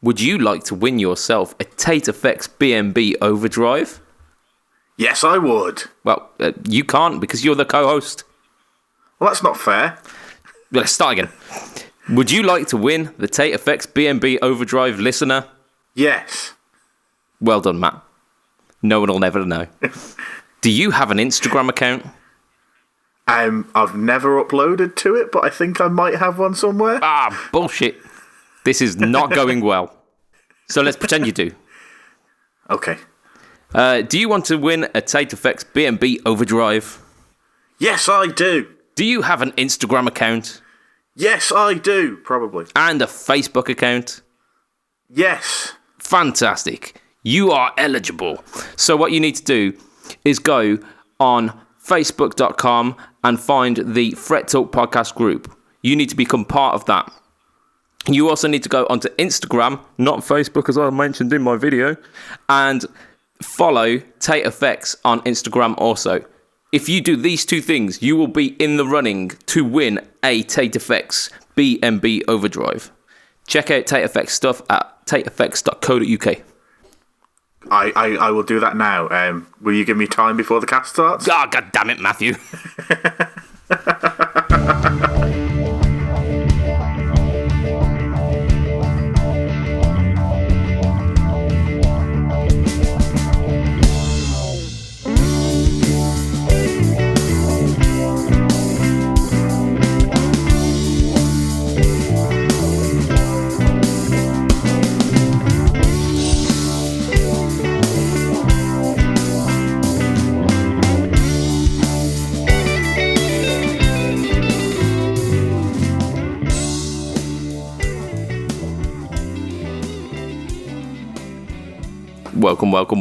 would you like to win yourself a Tate Effects B&B Overdrive? Yes, I would. Well, you can't because you're the co-host. Well, that's not fair. Let's start again. Would you like to win the Tate Effects B&B Overdrive, listener? Yes. Well done, Matt. No one will never know. Do you have an Instagram account? I've never uploaded to it, but I think I might have one somewhere. Ah, bullshit. This is not going well. So let's pretend you do. Okay. Do you want to win a Tate Effects B&B Overdrive? Yes, I do. Do you have an Instagram account? Yes, I do, probably. And a Facebook account? Yes. Fantastic. You are eligible. So what you need to do is go on facebook.com and find the Fret Talk podcast group. You need to become part of that. You also need to go onto Instagram, not Facebook as I mentioned in my video, and follow Tate Effects on Instagram also. If you do these two things, you will be in the running to win a Tate Effects B&B Overdrive. Check out Tate Effects stuff at tateeffects.co.uk. I will do that now. Will you give me time before the cast starts? Ah, God damn it, Matthew.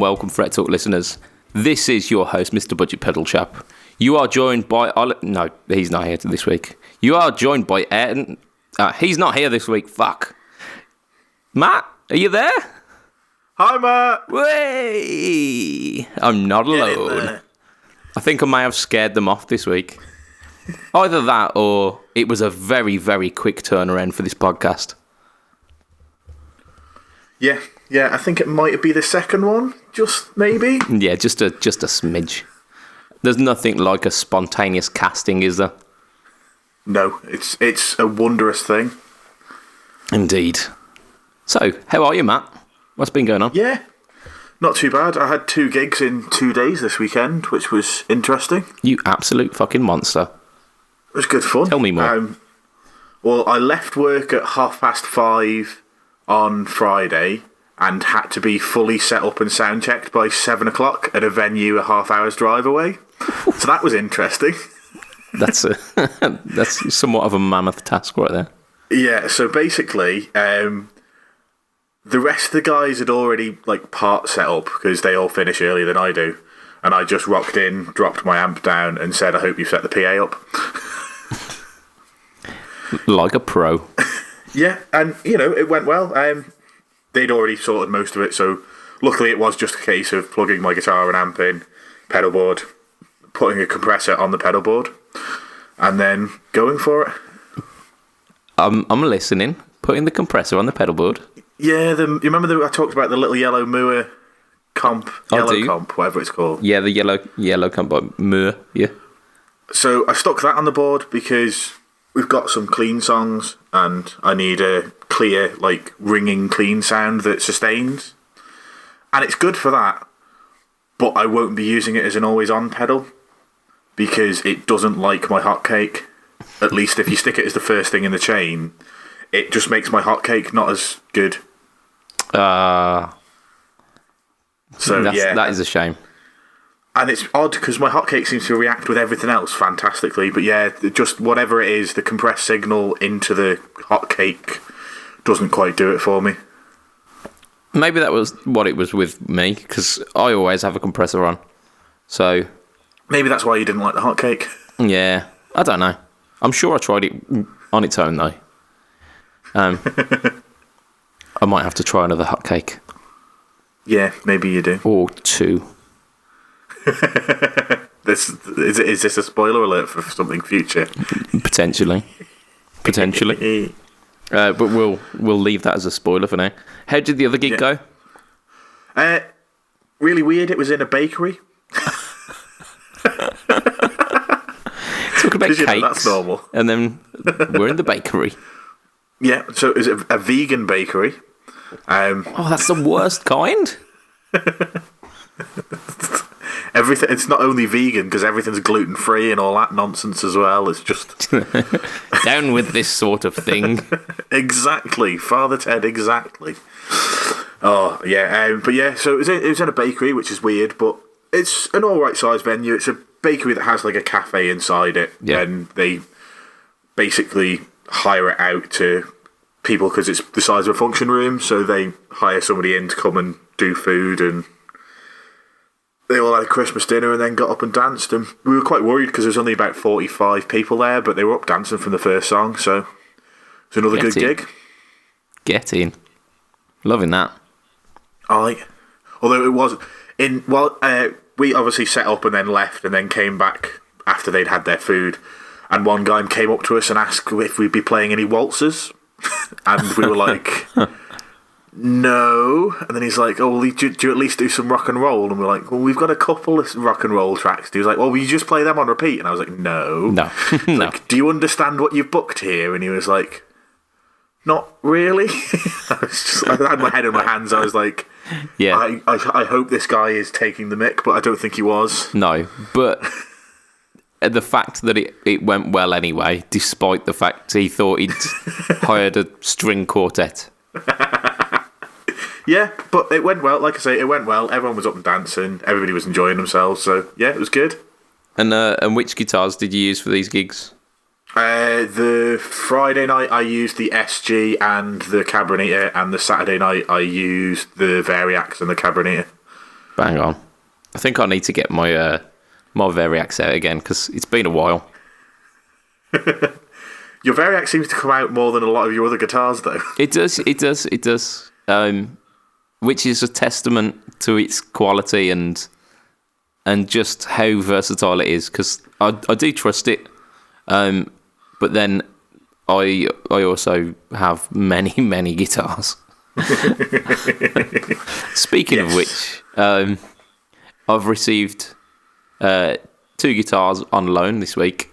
Welcome, Fret Talk listeners. This is your host, Mr. Budget Pedal Chap. You are joined by... No, he's not here this week. You are joined by Ayrton. He's not here this week. Fuck. Matt, are you there? Hi, Matt. Way! I'm not alone. I think I may have scared them off this week. Either that or it was a very, very quick turnaround for this podcast. Yeah, I think it might be the second one, just maybe. Yeah, just a smidge. There's nothing like a spontaneous casting, is there? No, it's a wondrous thing. Indeed. So, how are you, Matt? What's been going on? Yeah, not too bad. I had 2 gigs in 2 days this weekend, which was interesting. You absolute fucking monster. It was good fun. Tell me more. Well, I left work at 5:30 on Friday and had to be fully set up and sound checked by 7 o'clock at a venue a half hour's drive away. So that was interesting. That's somewhat of a mammoth task right there. Yeah, so basically, the rest of the guys had already part set up because they all finish earlier than I do. And I just rocked in, dropped my amp down and said, I hope you set the PA up. Like a pro. Yeah, and, it went well. They'd already sorted most of it, so luckily it was just a case of plugging my guitar and amp in, pedal board, putting a compressor on the pedal board, and then going for it. I'm listening. Putting the compressor on the pedal board. Yeah, you remember I talked about the little yellow Moore comp, comp, whatever it's called. Yeah, the yellow comp by Moore, yeah. So I stuck that on the board because we've got some clean songs and I need a clear, ringing clean sound that sustains. And it's good for that, but I won't be using it as an always-on pedal because it doesn't like my hotcake. At least if you stick it as the first thing in the chain, it just makes my hotcake not as good. That is a shame. And it's odd because my hotcake seems to react with everything else fantastically. But yeah, just whatever it is, the compressed signal into the hotcake doesn't quite do it for me. Maybe that was what it was with me, because I always have a compressor on. So maybe that's why you didn't like the hotcake. Yeah, I don't know. I'm sure I tried it on its own though. I might have to try another hotcake. Yeah, maybe you do. Or 2. Is this a spoiler alert for something future? Potentially. But we'll leave that as a spoiler for now. How did the other gig go? Really weird. It was in a bakery. Talk about cakes, that's normal. And then we're in the bakery. Yeah, so it was a vegan bakery. Oh, that's the worst kind. Everything. It's not only vegan because everything's gluten free and all that nonsense as well. It's just down with this sort of thing. Exactly, Father Ted. Exactly. Oh yeah, but yeah. So it was in a bakery, which is weird, but it's an all right size venue. It's a bakery that has like a cafe inside it, and they basically hire it out to people because it's the size of a function room. So they hire somebody in to come and do food, and they all had a Christmas dinner and then got up and danced. And we were quite worried because there was only about 45 people there, but they were up dancing from the first song. So it's another good gig. Get in, loving that. Although it was we obviously set up and then left and then came back after they'd had their food, and one guy came up to us and asked if we'd be playing any waltzes, and we were like, no. And then he's like, oh, well, do you at least do some rock and roll? And we're like, well, we've got a couple of rock and roll tracks. He was like, well, will you just play them on repeat? And I was like, no. No. Like, do you understand what you've booked here? And he was like, not really. I had my head in my hands. I was like, yeah, I hope this guy is taking the mick, but I don't think he was. No, but the fact that it went well anyway, despite the fact he thought he'd hired a string quartet. Yeah, but it went well. Like I say, it went well. Everyone was up and dancing. Everybody was enjoying themselves. So yeah, it was good. And which guitars did you use for these gigs? The Friday night I used the SG and the Cabronita, and the Saturday night I used the Variax and the Cabronita. Bang on. I think I need to get my my Variax out again because it's been a while. Your Variax seems to come out more than a lot of your other guitars, though. It does. Which is a testament to its quality and just how versatile it is. Because I do trust it. But then I also have many guitars. Speaking of which, I've received 2 guitars on loan this week.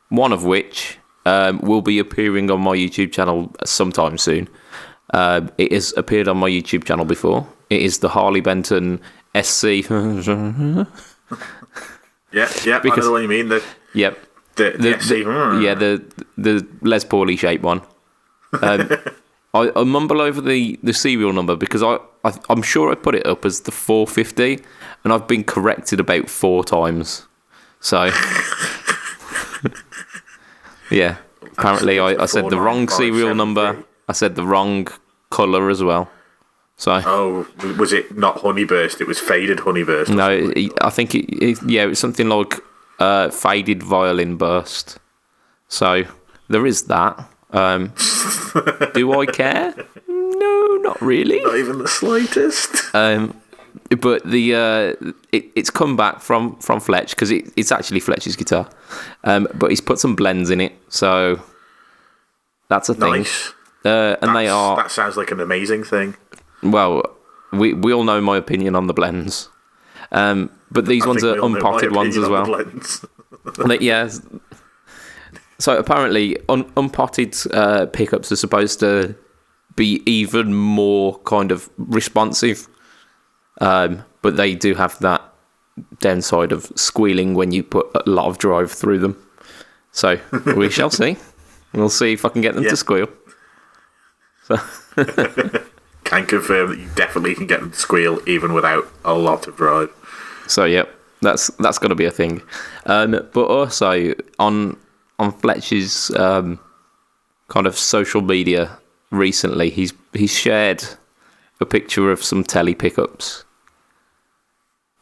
One of which will be appearing on my YouTube channel sometime soon. It has appeared on my YouTube channel before. It is the Harley Benton SC. Because, I know what you mean. Yep. The Les Pauly shaped one. I mumble over the serial number because I'm sure I put it up as the 450, and I've been corrected about 4 times. So, yeah. Apparently, I said the wrong serial number. I said the wrong colour as well. So. Was it not Honeyburst? It was Faded Honeyburst. No, I think it was something like Faded Violin Burst. So there is that. Do I care? No, not really. Not even the slightest. But it's come back from Fletch because it's actually Fletch's guitar. But he's put some blends in it, so that's a thing. Nice. That sounds like an amazing thing. Well, we all know my opinion on the blends. But these ones are unpotted ones as well. Yeah. So apparently, unpotted pickups are supposed to be even more kind of responsive. But they do have that downside of squealing when you put a lot of drive through them. So we shall see. We'll see if I can get them to squeal. So can confirm that you definitely can get them to squeal even without a lot of drive. So yep, that's got to be a thing. But also on Fletch's kind of social media recently, he's shared a picture of some telly pickups.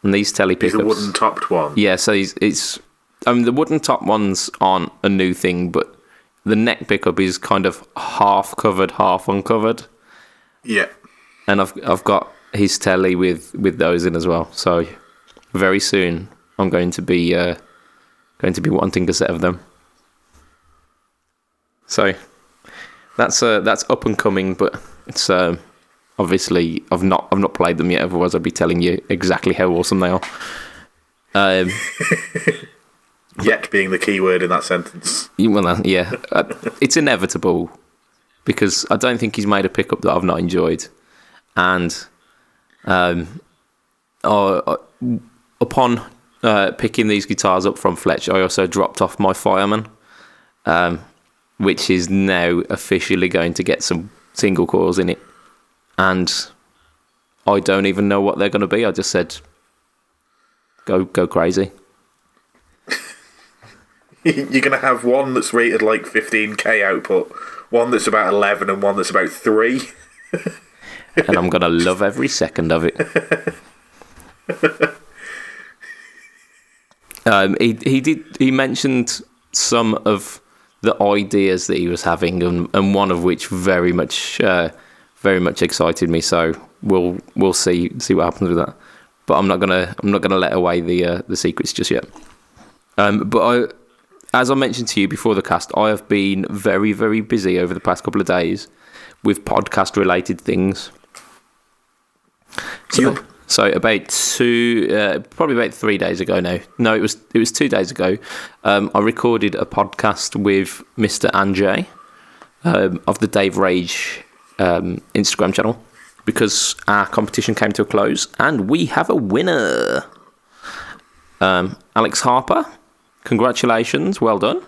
And these telly pickups, the wooden topped ones. Yeah, so it's the wooden top ones aren't a new thing, but the neck pickup is kind of half covered, half uncovered. Yeah. And I've got his telly with those in as well. So very soon I'm going to be wanting a set of them. So That's up and coming, but it's obviously I've not played them yet. Otherwise, I'd be telling you exactly how awesome they are. Yet being the key word in that sentence. It's inevitable because I don't think he's made a pickup that I've not enjoyed, and upon picking these guitars up from Fletch, I also dropped off my Fireman, which is now officially going to get some single coils in it, and I don't even know what they're going to be. I just said, go crazy. You're going to have one that's rated like 15k output, one that's about 11, and one that's about 3. And I'm going to love every second of it. He mentioned some of the ideas that he was having, and one of which very much excited me. So we'll see what happens with that. But I'm not gonna let away the secrets just yet. As I mentioned to you before the cast, I have been very, very busy over the past couple of days with podcast-related things. So about probably about 3 days ago now. No, it was 2 days ago. I recorded a podcast with Mr. Anjay of the Dave Rage Instagram channel because our competition came to a close and we have a winner. Alex Harper. Congratulations, well done.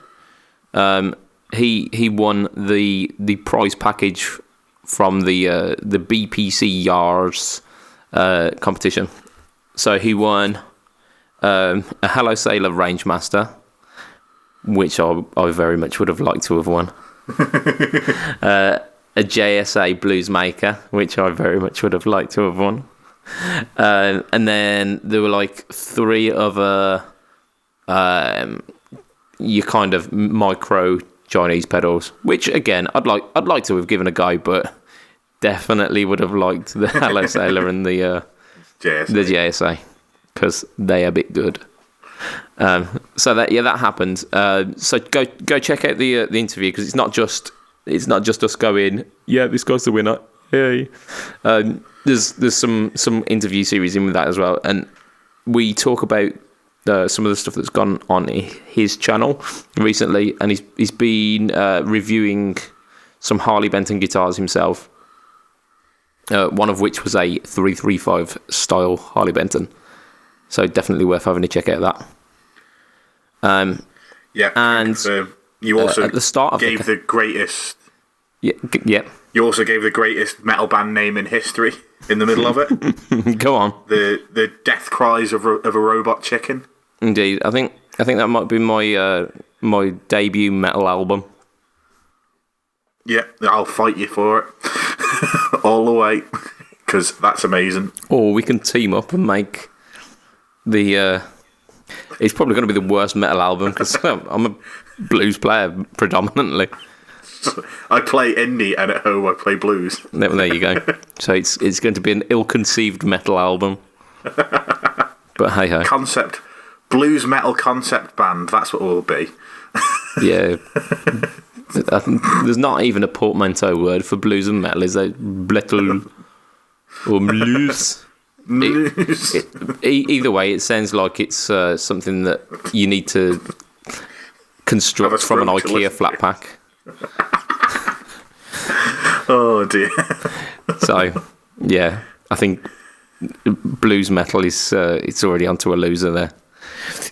He won the prize package from the BPC Yars competition. So he won a Hello Sailor Rangemaster, which I very much would have liked to have won. A JSA Bluesmaker, which I very much would have liked to have won. And then there were like 3 other your kind of micro Chinese pedals, which again I'd like to have given a go, but definitely would have liked the Hello Sailor and the JSA because they are a bit good. So that happened. So go check out the interview because it's not just us going, yeah, this guy's the winner. Hey. There's some interview series in with that as well, and we talk about some of the stuff that's gone on his channel recently, and he's been reviewing some Harley Benton guitars himself. One of which was a 335 style Harley Benton, so definitely worth having a check out of that. And you also at the start gave the greatest. Yeah. You also gave the greatest metal band name in history in the middle of it. Go on. The death cries of a robot chicken. Indeed, I think that might be my debut metal album. Yeah, I'll fight you for it all the way because that's amazing. Or we can team up and make the. It's probably going to be the worst metal album because I'm a blues player predominantly. I play indie and at home I play blues. There you go. So it's going to be an ill-conceived metal album. But hey ho. Concept. Blues metal concept band, that's what it will be. Yeah. There's not even a portmanteau word for blues and metal, is there? Blettel or blues? Either way, it sounds like it's something that you need to construct from an IKEA flat pack. Oh dear. So, yeah, I think blues metal is it's already onto a loser there.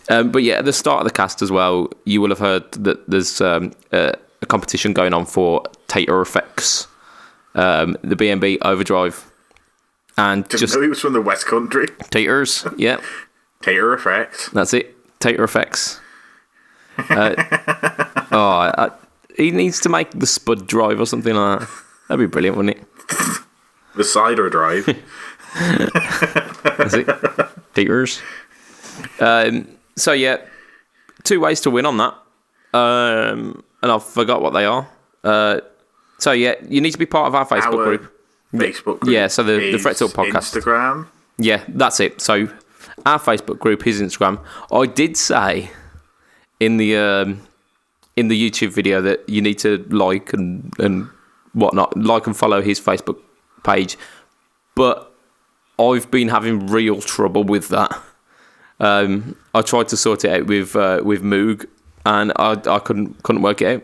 But yeah, at the start of the cast as well, you will have heard that there's a competition going on for Tater Effects, the B&B Overdrive. And Didn't know he was from the West Country. Taters, yeah. Tater Effects. That's it. Tater Effects. He needs to make the Spud Drive or something like that. That'd be brilliant, wouldn't it? The Cider Drive. That's it. Taters. So yeah, 2 ways to win on that. And I forgot what they are. So yeah, you need to be part of our Facebook group. Facebook group. Yeah, so the Fret Talk podcast. Instagram. Yeah, that's it. So our Facebook group, his Instagram. I did say in the YouTube video that you need to like and whatnot. Like and follow his Facebook page. But I've been having real trouble with that. I tried to sort it out with Moog, and I couldn't work it out.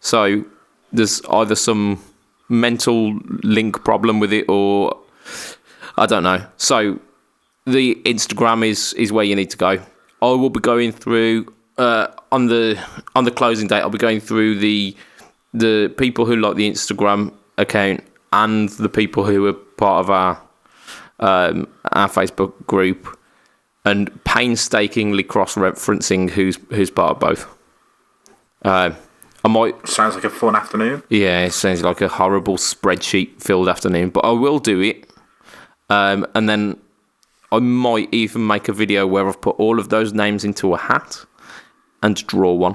So there's either some mental link problem with it, or I don't know. So the Instagram is where you need to go. I will be going through on the closing date. I'll be going through the people who like the Instagram account and the people who are part of our Facebook group, and painstakingly cross-referencing who's part of both. I might... Sounds like a fun afternoon. Yeah, it sounds like a horrible spreadsheet-filled afternoon, but I will do it. And then I might even make a video where I've put all of those names into a hat and draw one.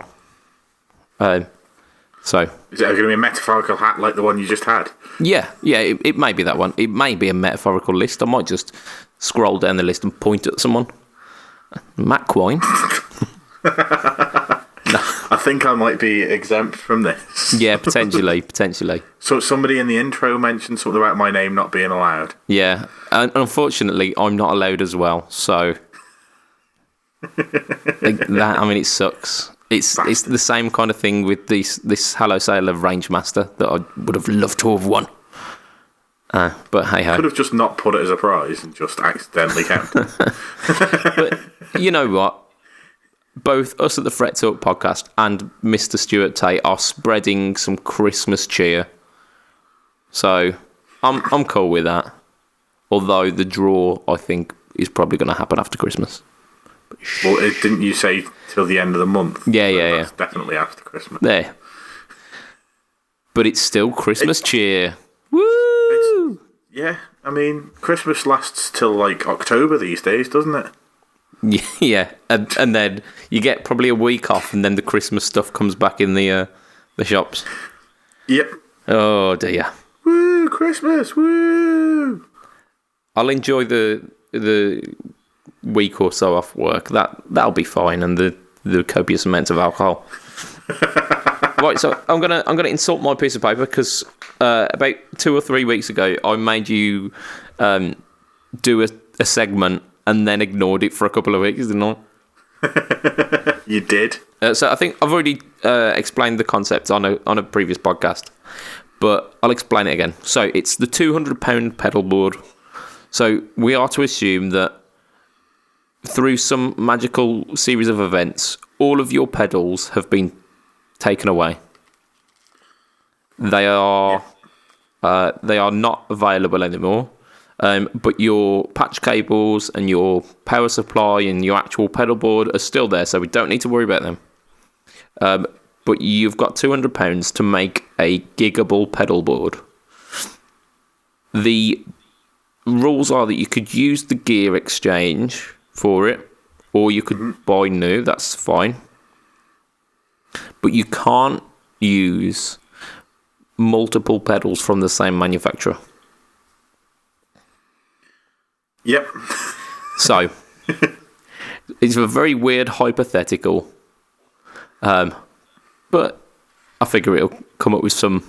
So... Is it going to be a metaphorical hat like the one you just had? Yeah, it may be that one. It may be a metaphorical list. I might just scroll down the list and point at someone. Matt Quine. I think I might be exempt from this. Yeah, potentially. So somebody in the intro mentioned something about my name not being allowed. Yeah, and unfortunately, I'm not allowed as well. So it sucks. It's the same kind of thing with this Hello Sailor Rangemaster that I would have loved to have won. But hey ho. Could have just not put it as a prize and just accidentally counted. But you know what? Both us at the Fret Talk podcast and Mr. Stuart Tate are spreading some Christmas cheer. So I'm cool with that. Although the draw, I think, is probably going to happen after Christmas. Well, didn't you say till the end of the month? Yeah. That's definitely after Christmas. There. But it's still Christmas cheer. Woo! Yeah, I mean, Christmas lasts till like October these days, doesn't it? Yeah, and then you get probably a week off, and then the Christmas stuff comes back in the shops. Yep. Oh dear. Woo! Christmas! Woo! I'll enjoy the week or so off work. That'll be fine, and the copious amounts of alcohol. Right, so I'm gonna insult my piece of paper because about 2 or 3 weeks ago I made you do a segment and then ignored it for a couple of weeks, didn't I? You did. So I think I've already explained the concept on a previous podcast, but I'll explain it again. So it's the £200 pedal board. So we are to assume that through some magical series of events, all of your pedals have been taken away. They are not available anymore. But your patch cables and your power supply and your actual pedal board are still there, so we don't need to worry about them. But you've got £200 to make a giggable pedal board. The rules are that you could use the gear exchange for it, or you could buy new, that's fine. But you can't use multiple pedals from the same manufacturer. Yep. So, it's a very weird hypothetical, but I figure it'll come up with some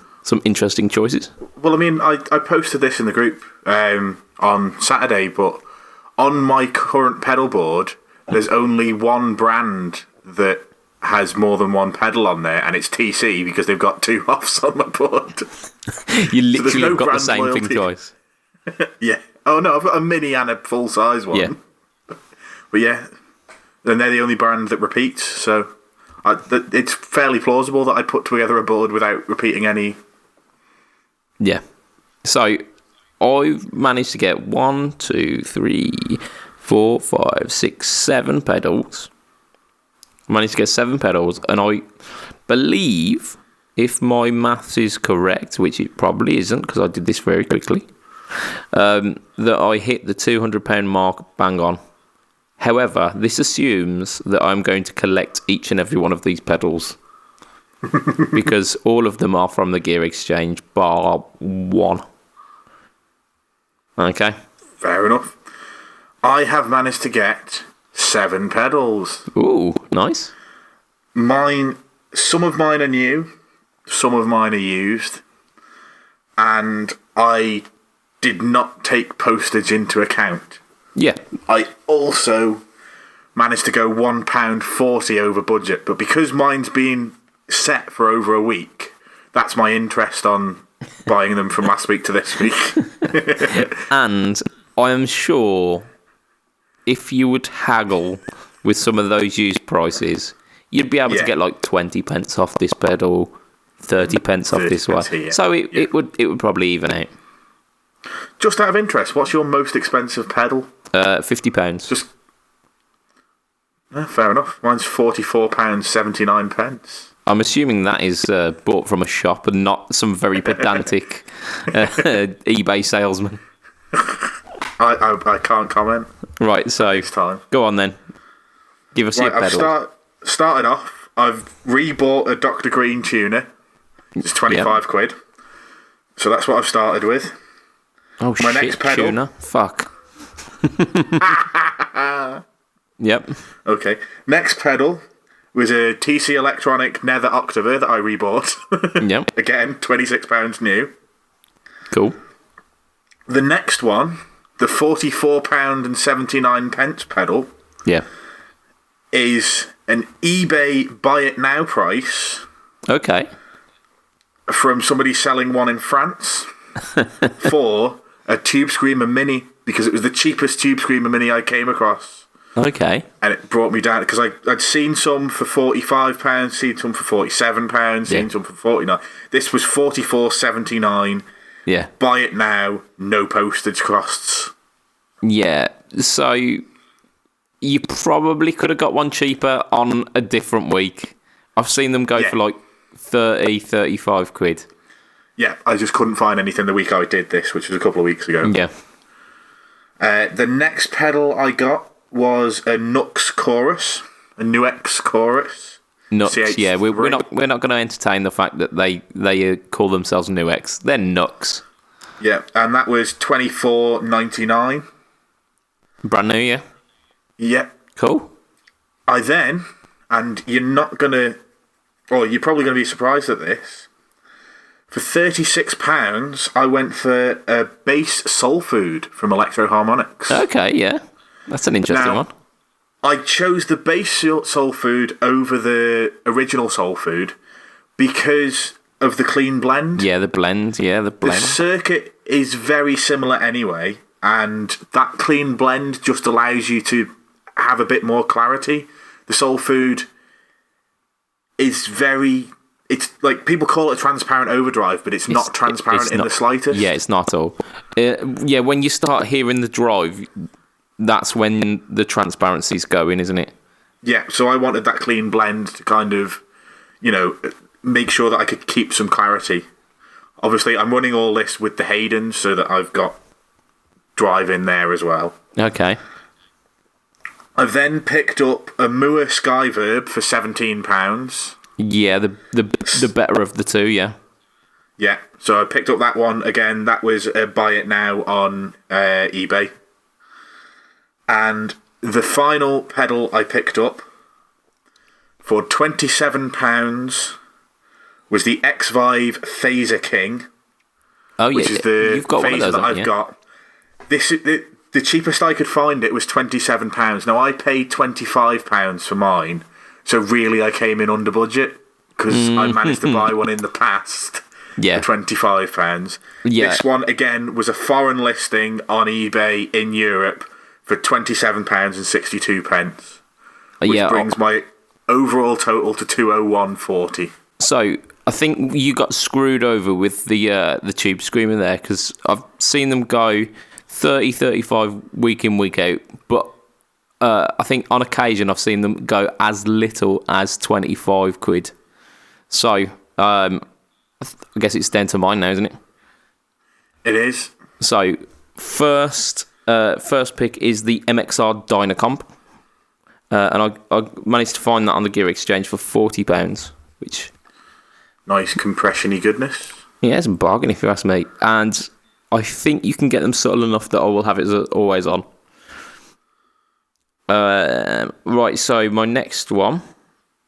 interesting choices. Well, I mean, I posted this in the group on Saturday, but on my current pedal board, there's only one brand that has more than one pedal on there, and it's TC because they've got 2 offs on my board. You literally have got the same thing twice. Yeah. Oh no, I've got a mini and a full size one. Yeah. But yeah, and they're the only brand that repeats, so it's fairly plausible that I put together a board without repeating any. Yeah. So I've managed to get 1, 2, 3, 4, 5, 6, 7 pedals. I managed to get 7 pedals, and I believe, if my maths is correct, which it probably isn't because I did this very quickly, that I hit the £200 mark bang on. However, this assumes that I'm going to collect each and every one of these pedals because all of them are from the gear exchange bar one. Okay. Fair enough. I have managed to get 7 pedals. Ooh, nice. Some of mine are new, some of mine are used. and I did not take postage into account. Yeah. I also managed to go £1.40 over budget, but because mine's been set for over a week, that's my interest on buying them from last week to this week. And I am sure if you would haggle with some of those used prices, you'd be able to get like 20 pence off this pedal, 30 pence off this one. Yeah. So it would probably even out. Just out of interest, what's your most expensive pedal? £50. Just fair enough. Mine's £44.79. I'm assuming that is bought from a shop and not some very pedantic eBay salesman. I can't comment. Right, so go on then. Give us your pedal. I've started off, I've rebought a Dr. Green tuner. It's 25 quid. So that's what I've started with. Oh, my shit, next pedal, tuner. Fuck. Yep. Okay. Next pedal was a TC Electronic Nether Octava that I rebought. Yep. Again, £26 new. Cool. The next one, the £44.79 pedal. Yeah. Is an eBay buy it now price. Okay. From somebody selling one in France for a Tube Screamer Mini, because it was the cheapest Tube Screamer Mini I came across. Okay. And it brought me down, because I'd seen some for £45, seen some for £47, seen some for £49. This was £44.79. Yeah. Buy it now, no postage costs. Yeah, so you probably could have got one cheaper on a different week. I've seen them go for like 30, 35 quid. Yeah, I just couldn't find anything the week I did this, which was a couple of weeks ago. Yeah. The next pedal I got was a Nux Chorus, a Nuex Chorus. Nux, yeah, we're not going to entertain the fact that they call themselves Nuex. They're Nux. Yeah, and that was $24.99. Brand new, yeah. Yeah. Cool. I then, and you're not gonna, or you're probably gonna be surprised at this. For £36, I went for a bass soul food from Electro Harmonics. Okay, yeah. That's an interesting one. I chose the bass soul food over the original soul food because of the clean blend. Yeah, the blend. The circuit is very similar anyway, and that clean blend just allows you to have a bit more clarity. The soul food is it's like, people call it transparent overdrive, but it's not transparent in the slightest. Yeah, it's not at all. Yeah, when you start hearing the drive, that's when the transparency's going, isn't it? Yeah, so I wanted that clean blend to kind of, make sure that I could keep some clarity. Obviously, I'm running all this with the Hayden so that I've got drive in there as well. Okay. I then picked up a Mua Skyverb for £17. Yeah, the better of the two, yeah. Yeah, so I picked up that one again. That was a buy it now on eBay. And the final pedal I picked up for £27 was the X-Vive Phaser King. Oh, yeah. Which is the You've got one of those, that I've got. The cheapest I could find it was £27. Now, I paid £25 for mine, so really I came in under budget because I managed to buy one in the past for £25. Yeah. This one, again, was a foreign listing on eBay in Europe for £27.62, which brings my overall total to £201.40. So I think you got screwed over with the Tube Screamer there, because I've seen them go 30, 35 week in, week out, but I think on occasion I've seen them go as little as 25 quid. So I guess it's down to mine now, isn't it? It is. So first pick is the MXR Dynacomp, and I managed to find that on the Gear Exchange for £40, which... Nice compression-y goodness. Yeah, it's a bargain if you ask me. And I think you can get them subtle enough that I will have it as always on. Right, so my next one...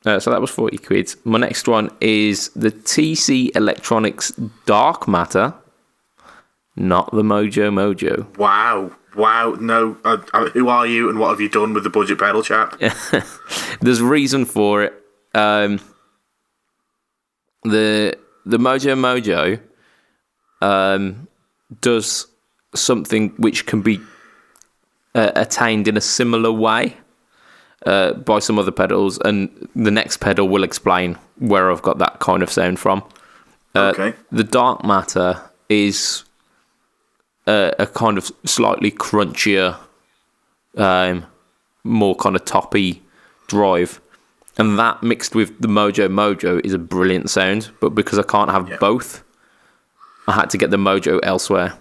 so that was 40 quid. My next one is the TC Electronics Dark Matter not the Mojo Mojo. Wow. No, who are you and what have you done with the budget pedal chap? There's a reason for it. The Mojo Mojo does something which can be attained in a similar way by some other pedals, and the next pedal will explain where I've got that kind of sound from. Okay. The Dark Matter is a kind of slightly crunchier, more kind of toppy drive, and that mixed with the Mojo Mojo is a brilliant sound. But because I can't have both, I had to get the Mojo elsewhere.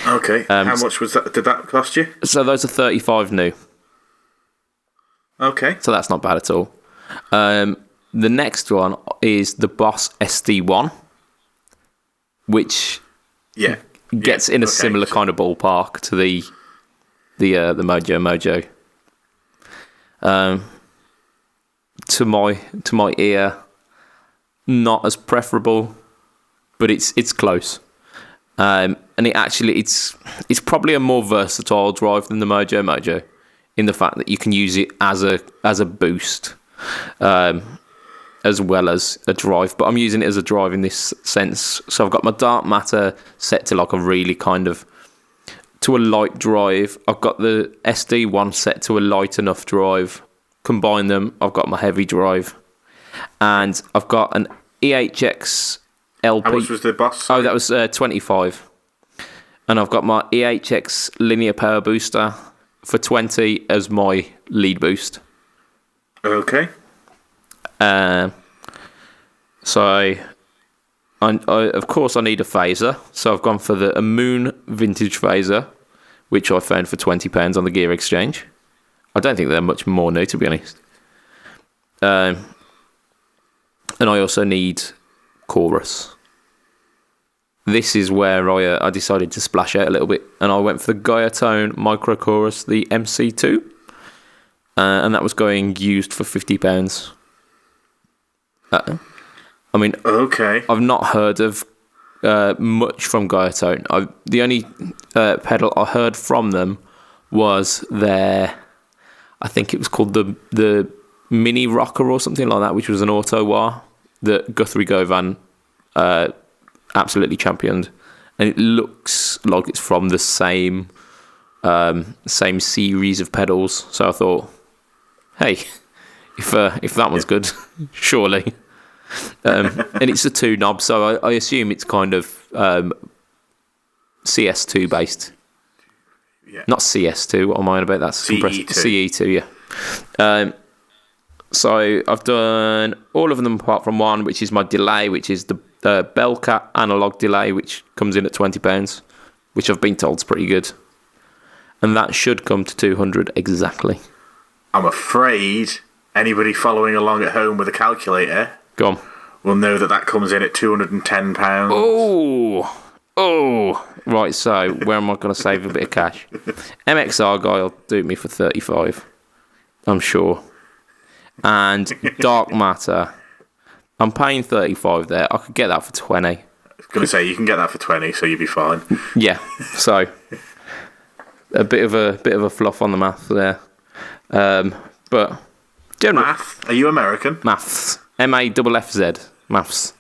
Okay. How much was that? Did that cost you? So those are 35 new. Okay. So that's not bad at all. The next one is the Boss SD1, which gets in a similar kind of ballpark to the Mojo Mojo. To my ear, not as preferable, but it's close. And it's probably a more versatile drive than the Mojo Mojo, in the fact that you can use it as a boost, as well as a drive. But I'm using it as a drive in this sense. So I've got my Dark Matter set to like a really kind of to a light drive. I've got the SD1 set to a light enough drive. Combine them, I've got my heavy drive, and I've got an EHX LP. How much was the Boss? Oh, that was 25. And I've got my EHX linear power booster for 20 as my lead boost. Okay. So I of course I need a phaser, so I've gone for a Moon vintage phaser, which I found for £20 on the Gear Exchange. I don't think they're much more new, to be honest. And I also need chorus. This is where I decided to splash out a little bit, and I went for the Gaiatone Micro Chorus, the MC2, and that was going used for £50. I mean, okay. I've not heard of much from Gaiatone. The only pedal I heard from them was their, I think it was called the Mini Rocker or something like that, which was an auto wah that Guthrie Govan absolutely championed, and it looks like it's from the same series of pedals. So I thought, hey, if that one's good, surely. And it's a 2 knob, so I assume it's kind of CS2 based. Yeah. Not CS2, what am I on about? That's CE2. CE2, yeah. So I've done all of them apart from one, which is my delay, which is the Bellcat analog delay, which comes in at £20, which I've been told is pretty good. And that should come to 200 exactly. I'm afraid anybody following along at home with a calculator Go on. will know that comes in at £210. Oh, right, so where am I going to save a bit of cash? MX Argyle will do me for 35, I'm sure. And Dark Matter, I'm paying 35 there. I could get that for 20. I was going to say, you can get that for 20, so you'll be fine. Yeah, so a bit of a fluff on the math there. But generally, Math? Are you American? Maths. MAFFZ. Maths.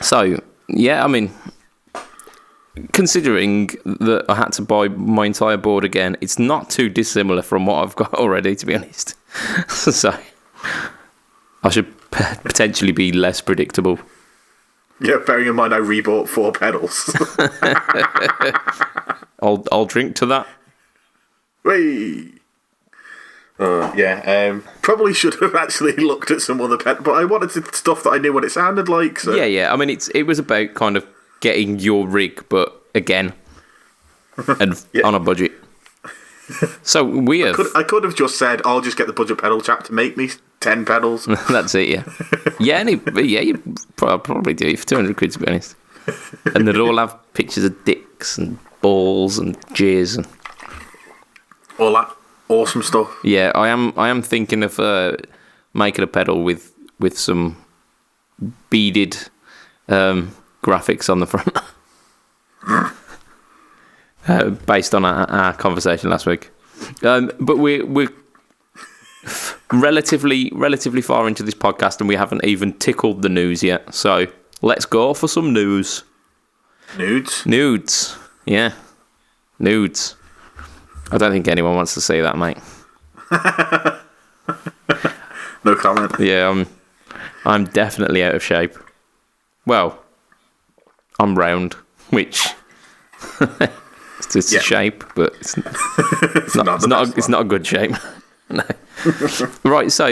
So, yeah, I mean, considering that I had to buy my entire board again, it's not too dissimilar from what I've got already, to be honest. So, I should potentially be less predictable. Yeah, bearing in mind I rebought 4 pedals. I'll drink to that. Whee! Probably should have actually looked at some other pedals, but I wanted stuff that I knew what it sounded like. So. Yeah. I mean, it was about kind of getting your rig, but again, and on a budget. So we have. I could have just said, I'll just get the budget pedal chap to make me 10 pedals. That's it, yeah. You probably do it for 200 quid, to be honest. And they'd all have pictures of dicks and balls and jizz and all that awesome stuff. Yeah, I am thinking of making a pedal with some beaded graphics on the front. Based on our conversation last week. But we're relatively far into this podcast and we haven't even tickled the news yet. So let's go for some news. Nudes. Yeah. Nudes. I don't think anyone wants to see that, mate. No comment. Yeah, I'm definitely out of shape. Well, I'm round, which it's a shape, but it's not a good shape. No. Right, so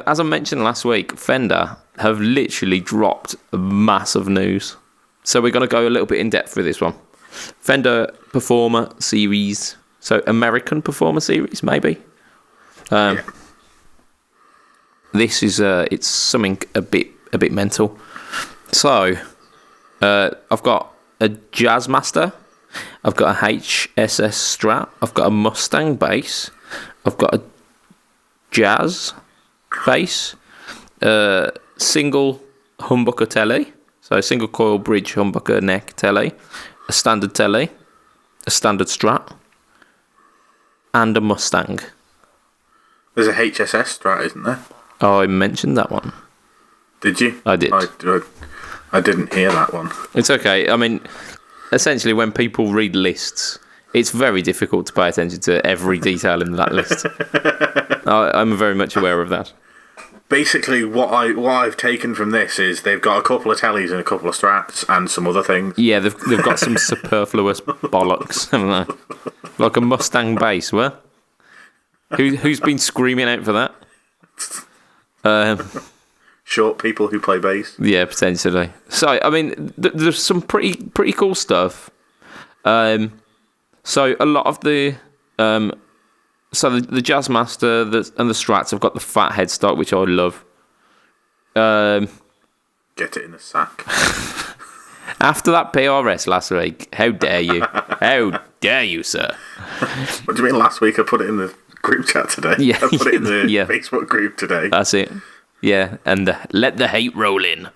as I mentioned last week, Fender have literally dropped a massive news. So we're going to go a little bit in depth with this one. Fender Performer Series, so American Performer Series, maybe. This is it's something a bit mental. So I've got a Jazzmaster, I've got a HSS Strat, I've got a Mustang bass, I've got a Jazz bass, single humbucker telly, so a single coil bridge humbucker neck telly, a standard telly, a standard Strat, and a Mustang. There's a HSS Strat, isn't there? Oh, I mentioned that one. Did you? I did. I didn't hear that one. It's okay. I mean, essentially, when people read lists, it's very difficult to pay attention to every detail in that list. I'm very much aware of that. Basically, what I've taken from this is they've got a couple of tellies and a couple of Strats and some other things. Yeah, they've got some superfluous bollocks, haven't they? Like a Mustang bass, what? Who's been screaming out for that? Short people who play bass. Yeah, potentially. So, I mean, there's some pretty cool stuff. So a lot of the the Jazzmaster and the Strats have got the fat headstock, which I love. Get it in the sack. After that PRS last week, how dare you? How dare you, sir? What do you mean last week? I put it in the group chat today. Yeah. I put it in the Facebook group today. That's it. Yeah, and let the hate roll in.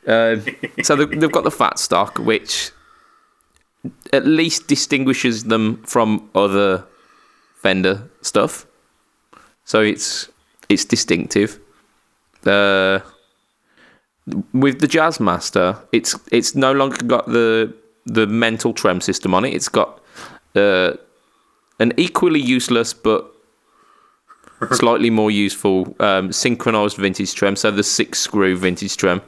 So they've got the fat stock, which at least distinguishes them from other Fender stuff. So it's distinctive. With the Jazzmaster, it's no longer got the mental trem system on it. It's got an equally useless but slightly more useful synchronized vintage trem. So the 6-screw vintage trem.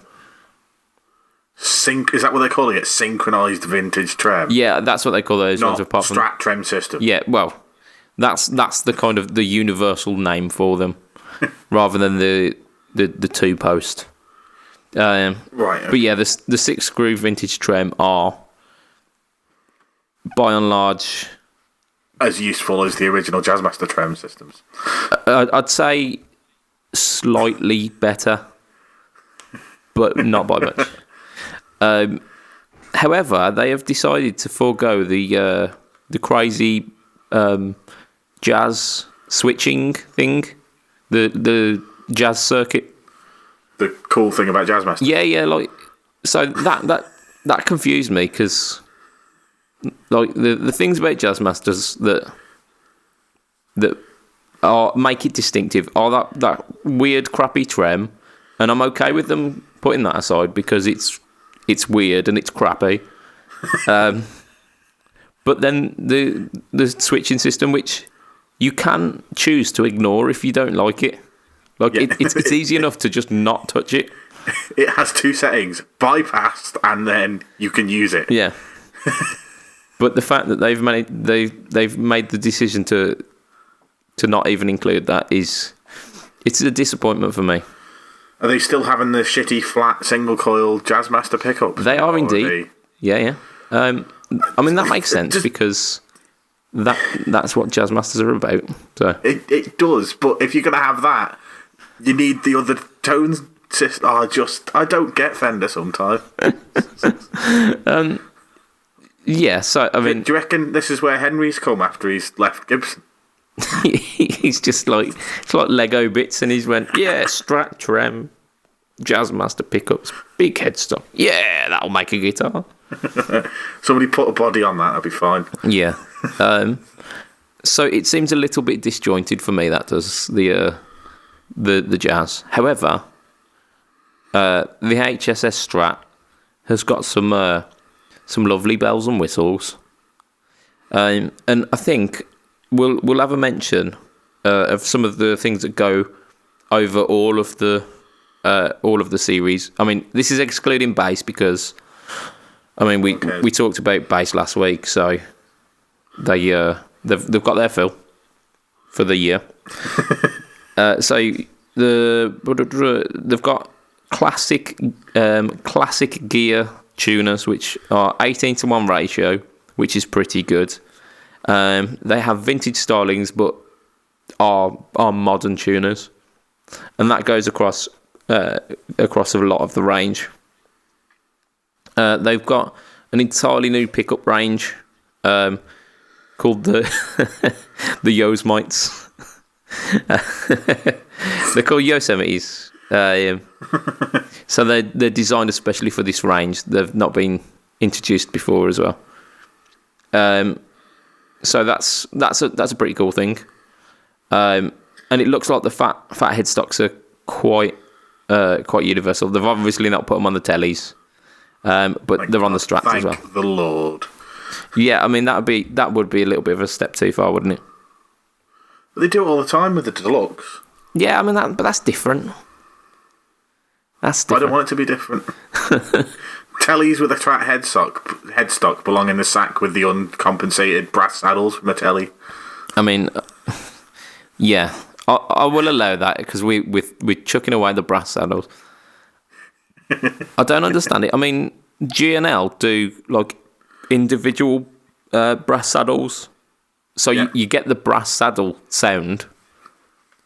Is that what they're calling it? Synchronized vintage trem? Yeah, that's what they call those ones. Apart from Strat trem system. Yeah, well, that's the kind of the universal name for them, rather than the 2-post. Right. Okay. But yeah, the 6-screw vintage trem are, by and large, as useful as the original Jazzmaster trem systems. I'd say slightly better, but not by much. However, they have decided to forego the crazy jazz switching thing, the jazz circuit. The cool thing about Jazzmaster. Yeah, like so that confused me because like the things about Jazzmasters that make it distinctive are that weird crappy trem, and I'm okay with them putting that aside because it's weird and it's crappy. But then the switching system, which you can choose to ignore if you don't like it. Like it's easy enough to just not touch it. It has 2 settings: bypassed, and then you can use it. Yeah. But the fact that they've made the decision to not even include that it's a disappointment for me. Are they still having the shitty flat single coil Jazzmaster pickups? They are indeed. Yeah. I mean that makes sense because that's what Jazzmasters are about. So it does, but if you're gonna have that, you need the other tones. I don't get Fender sometimes. Yeah, so I mean, do you reckon this is where Henry's come after he's left Gibson? He's just like it's like Lego bits, and he's went, yeah, Strat trem, Jazzmaster pickups, big headstock. Yeah, that'll make a guitar. Somebody put a body on that, that'd be fine. Yeah. So it seems a little bit disjointed for me. That does the Jazz. However, the HSS Strat has got some lovely bells and whistles, and I think we'll have a mention of some of the things that go over all of the series. I mean, this is excluding bass because, I mean, we talked about bass last week, so they've got their fill for the year. So they've got classic gear tuners, which are 18:1 ratio, which is pretty good. They have vintage stylings, but are modern tuners, and that goes across a lot of the range. They've got an entirely new pickup range called the the Yosemites. They're called Yosemites. So they're designed especially for this range. They've not been introduced before as well. So that's a pretty cool thing. And it looks like the fat headstocks are quite universal. They've obviously not put them on the tellies, but they're on the Strats as well. Thank the Lord. Yeah, I mean that would be a little bit of a step too far, wouldn't it? They do it all the time with the Deluxe. Yeah, I mean but that's different. That's different. I don't want it to be different. Tellies with a fat headstock belong in the sack with the uncompensated brass saddles from a telly. I mean, yeah, I will allow that because we're chucking away the brass saddles. I don't understand it. I mean, G&L do like individual brass saddles, so yeah. you get the brass saddle sound,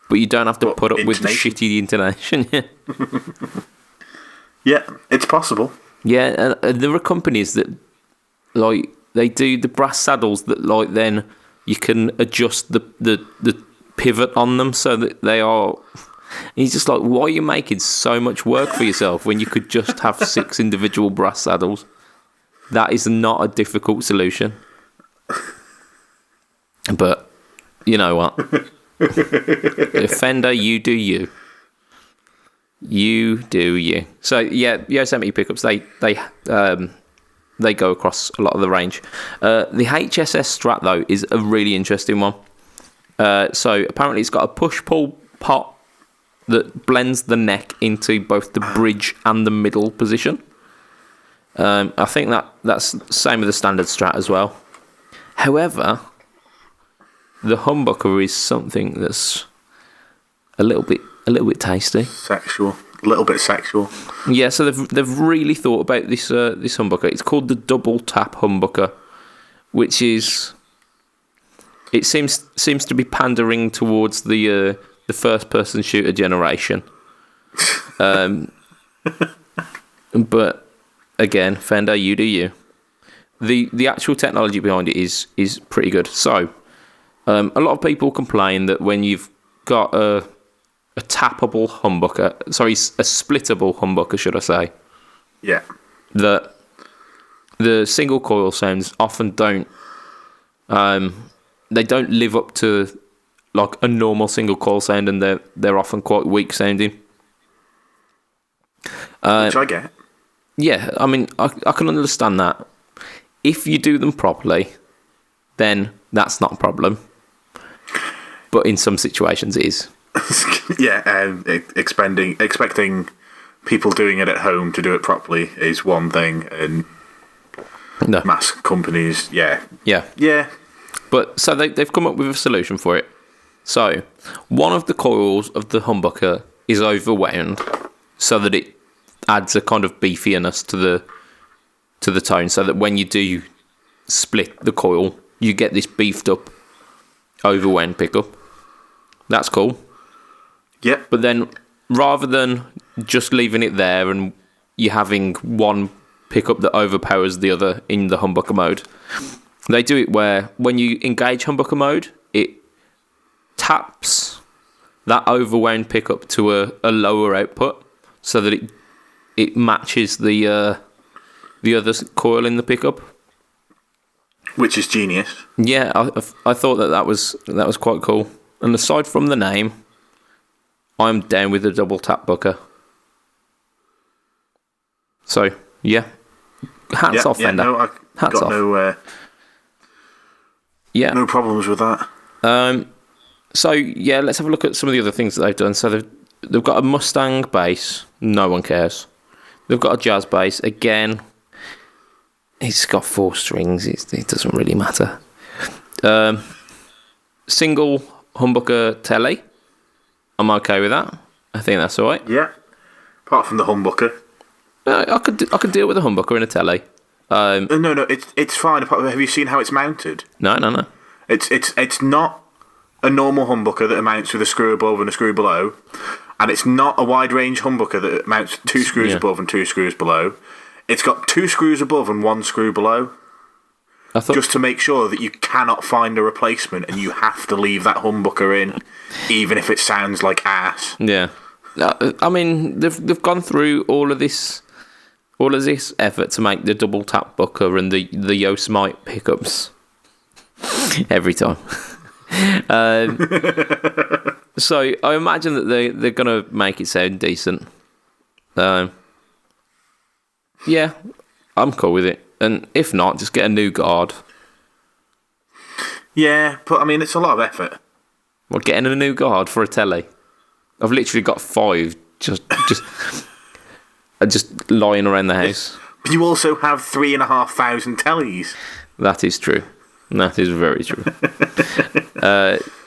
but you don't have to put up with the shitty intonation. Yeah, it's possible. Yeah, and there are companies that like they do the brass saddles that like then you can adjust the pivot on them so that they are. And he's just like, why are you making so much work for yourself when you could just have 6 individual brass saddles? That is not a difficult solution. But you know what? Fender, you do you. You do you. So yeah, Yosemite pickups they go across a lot of the range. The HSS Strat though is a really interesting one. So apparently it's got a push-pull pot that blends the neck into both the bridge and the middle position. I think that's the same with the standard Strat as well. However, the humbucker is something that's a little bit tasty. Sexual. A little bit sexual. Yeah, so they've really thought about this humbucker. It's called the double tap humbucker, which is it seems to be pandering towards the first person shooter generation. But again, Fender, you do you. The actual technology behind it is pretty good. So a lot of people complain that when you've got a tappable humbucker, sorry, a splittable humbucker, should I say? Yeah. That the single coil sounds often don't they don't live up to like a normal single coil sound, and they're often quite weak sounding. Which I get. Yeah, I mean, I can understand that. If you do them properly, then that's not a problem. But in some situations, it is. Yeah, expecting people doing it at home to do it properly is one thing, and no. Mass companies, yeah. But so they've come up with a solution for it. So one of the coils of the humbucker is overwound, so that it adds a kind of beefiness to the tone, so that when you do split the coil, you get this beefed up overwound pickup. That's cool. Yeah. But then, rather than just leaving it there and you having one pickup that overpowers the other in the humbucker mode, they do it where when you engage humbucker mode, it taps that overwound pickup to a lower output, so that it matches the other coil in the pickup. Which is genius. Yeah, I thought that was quite cool. And aside from the name, I'm down with the double tap bucker. So yeah, hats off, Fender. No, hats off. No problems with that. So yeah, let's have a look at some of the other things that they've done. So they've got a Mustang bass. No one cares. They've got a jazz bass. Again, it's got 4 strings. It doesn't really matter. Single humbucker telly. I'm okay with that. I think that's all right. Yeah. Apart from the humbucker. I could deal with a humbucker in a telly. No, it's fine. Have you seen how it's mounted? No. It's not a normal humbucker that mounts with a screw above and a screw below, and it's not a wide range humbucker that mounts 2 screws above and 2 screws below. It's got 2 screws above and 1 screw below, just to make sure that you cannot find a replacement and you have to leave that humbucker in, even if it sounds like ass. Yeah, I mean they've gone through all of this effort to make the double tap bucker and the Yosemite pickups every time. So I imagine that they're gonna make it sound decent. Yeah, I'm cool with it. And if not, just get a new guard. Yeah, but I mean, it's a lot of effort. Well, getting a new guard for a telly. I've literally got 5 just lying around the house. But you also have 3,500 tellies. That is true. That is very true.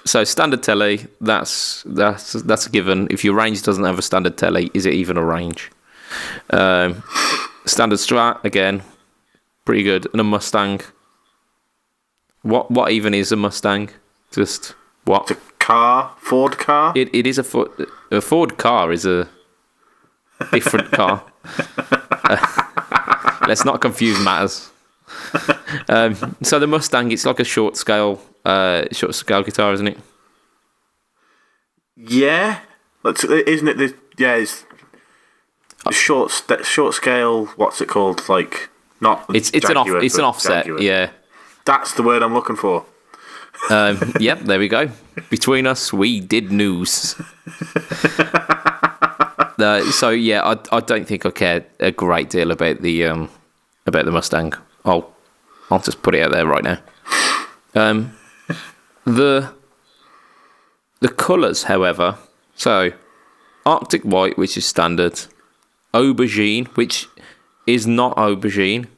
So standard telly, that's a given. If your range doesn't have a standard telly, is it even a range? Standard Strat, again, pretty good. And a Mustang. What even is a Mustang? Just what? It's a car, Ford car. It is a Ford car is a different car. Let's not confuse matters. So the Mustang, it's like a short scale guitar, isn't it? Yeah, isn't it? It's short scale. What's it called? Like not. It's Jaguar, an offset. Jaguar. Yeah, that's the word I'm looking for. Yep, there we go. Between us, we did news. So yeah, I don't think I care a great deal about the Mustang. I'll just put it out there right now. The colours, however, so Arctic White, which is standard, Aubergine, which is not aubergine.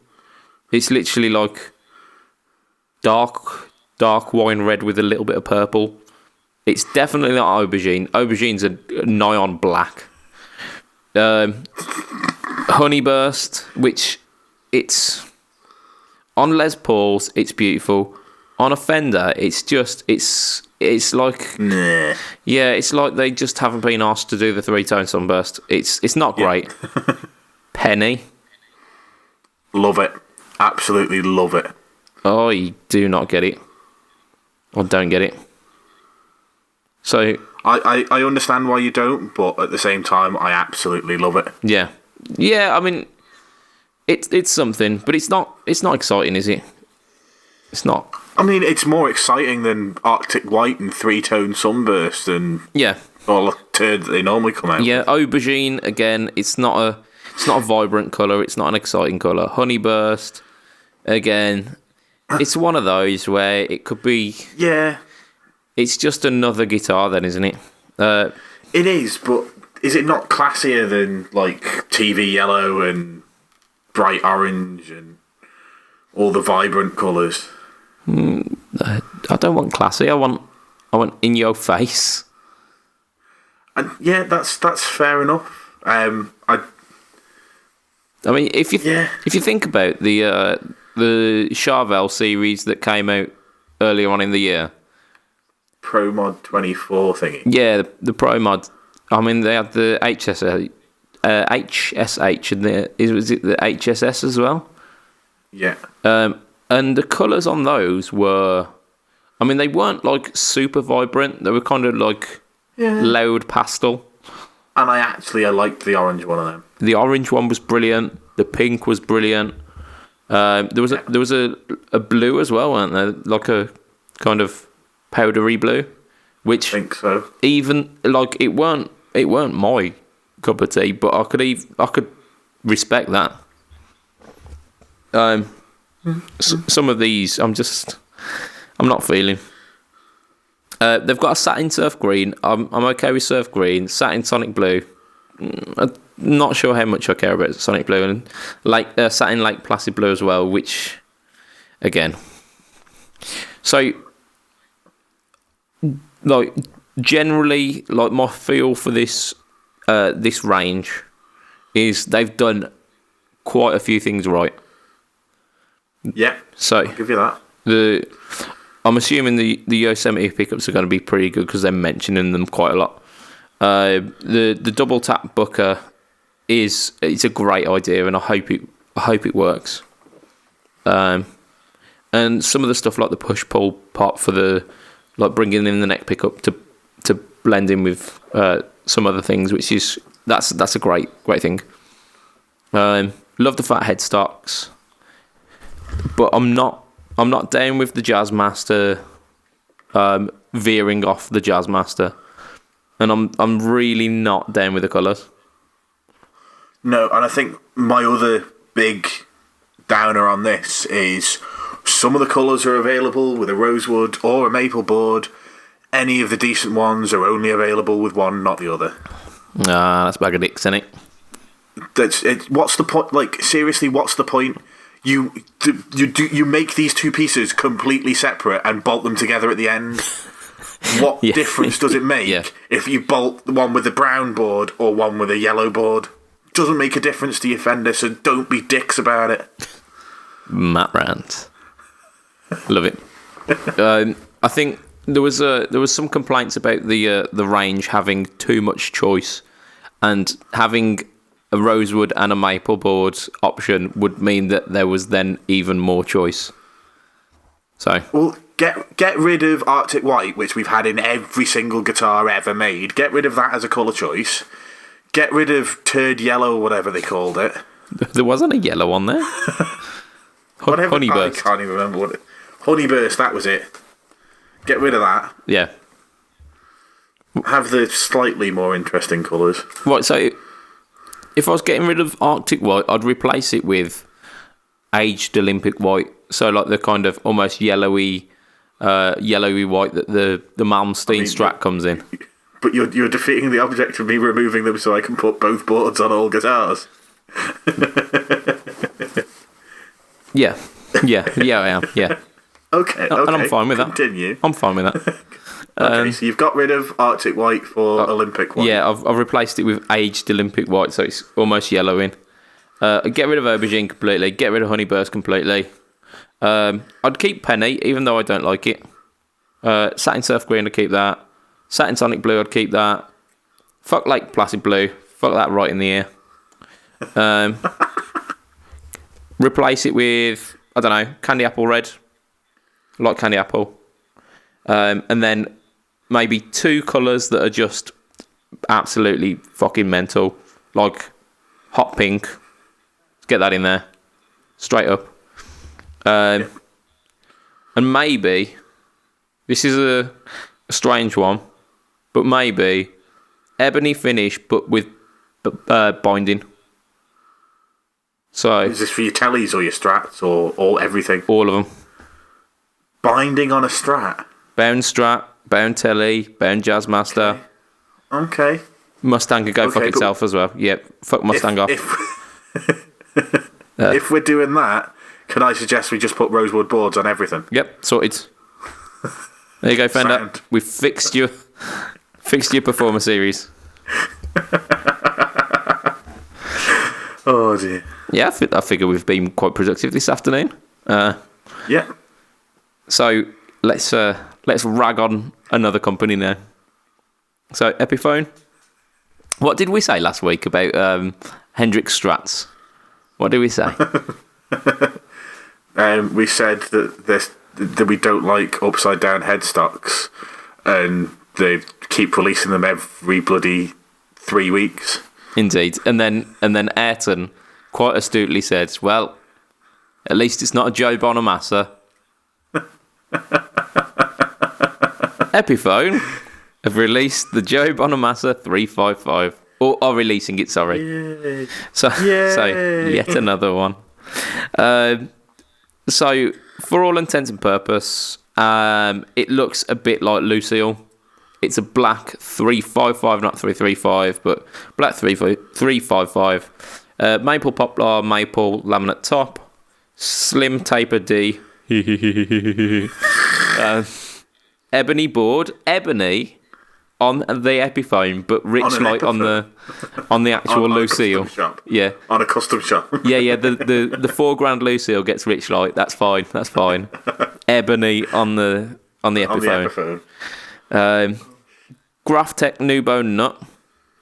It's literally like dark wine red with a little bit of purple. It's definitely not aubergine. Aubergine's a neon black. Honeyburst, which it's on Les Pauls, it's beautiful. On a Fender, it's like nah. Yeah, it's like they just haven't been asked to do the 3-tone sunburst. It's not great. Yeah. Penny, love it, absolutely love it. I do not get it, or don't get it. So I understand why you don't, but at the same time, I absolutely love it. Yeah. I mean, it's something, but it's not exciting, is it? It's not. I mean, it's more exciting than Arctic White and 3-tone sunburst and all the turds that they normally come out. Yeah, aubergine again. It's not a vibrant colour. It's not an exciting colour. Honeyburst again. It's one of those where it could be. Yeah. It's just another guitar, then, isn't it? It is, but is it not classier than like TV yellow and bright orange and all the vibrant colours? I don't want classy. I want in your face. And yeah, that's fair enough. I mean, if you think about the Charvel series that came out earlier on in the year, Pro Mod 24 thingy. Yeah, the Pro Mod. I mean, they had the HSH and was it the HSS as well? Yeah. And the colours on those were, I mean, they weren't like super vibrant. They were kind of like loud pastel. and I liked the orange one of them. The orange one was brilliant. The pink was brilliant. There was a blue as well, weren't there? Like a kind of powdery blue, which I think so. Even like it weren't my cup of tea, but I could respect that. Some of these I'm not feeling. They've got a satin surf green. I'm okay with surf green. Satin sonic blue. I'm not sure how much I care about sonic blue, and satin Lake Placid blue as well. Which, again, so like generally, like my feel for this range is they've done quite a few things right. Yeah, so I'll give you that. I'm assuming the Yosemite pickups are going to be pretty good because they're mentioning them quite a lot. The double tap Booker it's a great idea, and I hope it works. And some of the stuff like the push pull pot for the like bringing in the neck pickup to blend in with some other things, which is that's a great thing. Love the fat headstocks, but I'm not down with the Jazzmaster veering off the Jazzmaster, and I'm really not down with the colours. No, and I think my other big downer on this is some of the colours are available with a rosewood or a maple board. Any of the decent ones are only available with one, not the other. That's a bag of dicks, isn't it? What's the point? Like, seriously, what's the point? You make these two pieces completely separate and bolt them together at the end. What difference does it make if you bolt the one with the brown board or one with a yellow board? Doesn't make a difference to your fender, so don't be dicks about it. Matt Rant. Love it. I think there was some complaints about the range having too much choice, and having a rosewood and a maple board option would mean that there was then even more choice. So, well, get rid of Arctic White, which we've had in every single guitar ever made. Get rid of that as a colour choice. Get rid of Turd Yellow, or whatever they called it. There wasn't a yellow on there. Honeyburst. I can't even remember what it. Honeyburst, that was it. Get rid of that. Yeah. Have the slightly more interesting colours. Right, so if I was getting rid of Arctic White, I'd replace it with aged Olympic White. So like the kind of almost yellowy white that the Malmsteen Strat comes in. But you're defeating the object of me removing them so I can put both boards on all guitars. Yeah, I am. Yeah. Okay. And I'm fine with that. Continue. I'm fine with that. Okay, so you've got rid of Arctic White for Olympic White. Yeah, I've replaced it with aged Olympic White, so it's almost yellowing. Get rid of Aubergine completely. Get rid of Honeyburst completely. I'd keep Penny, even though I don't like it. Satin Surf Green, I'd keep that. Satin Sonic Blue, I'd keep that. Fuck Lake Placid Blue. Fuck that right in the ear. Replace it with, I don't know, Candy Apple Red. I like Candy Apple. And then maybe two colours that are just absolutely fucking mental. Like Hot Pink. Let's get that in there. Straight up. And maybe, this is a strange one, but maybe ebony finish, but with binding. So is this for your tellies or your strats or all everything? All of them. Binding on a strat. Bound Strat, bound telly, bound Jazzmaster. Okay. Mustang can go fuck itself as well. Yep, fuck Mustang off. If we're doing that, can I suggest we just put rosewood boards on everything? Yep, sorted. There you go, Fender. Sound. We've fixed your Performer series. Oh dear. Yeah, I figure we've been quite productive this afternoon. Yeah. So let's rag on another company now. So Epiphone. What did we say last week about Hendrix Strats? What did we say? We said that we don't like upside down headstocks, and they keep releasing them every bloody 3 weeks. Indeed. And then Ayrton quite astutely said, well, at least it's not a Joe Bonamassa. Epiphone have released the Joe Bonamassa 355. Or are releasing it, sorry. Yay. So yet another one. So, for all intents and purpose, it looks a bit like Lucille. It's a black 355, not 335, but black 355. Maple poplar, maple laminate top, slim taper D. Ebony board, ebony on the Epiphone, but rich light on the actual Lucille. Shop. Yeah, on a custom shop. yeah. The $4,000 Lucille gets rich light. That's fine. Ebony on the Epiphone. Graphtec new bone nut.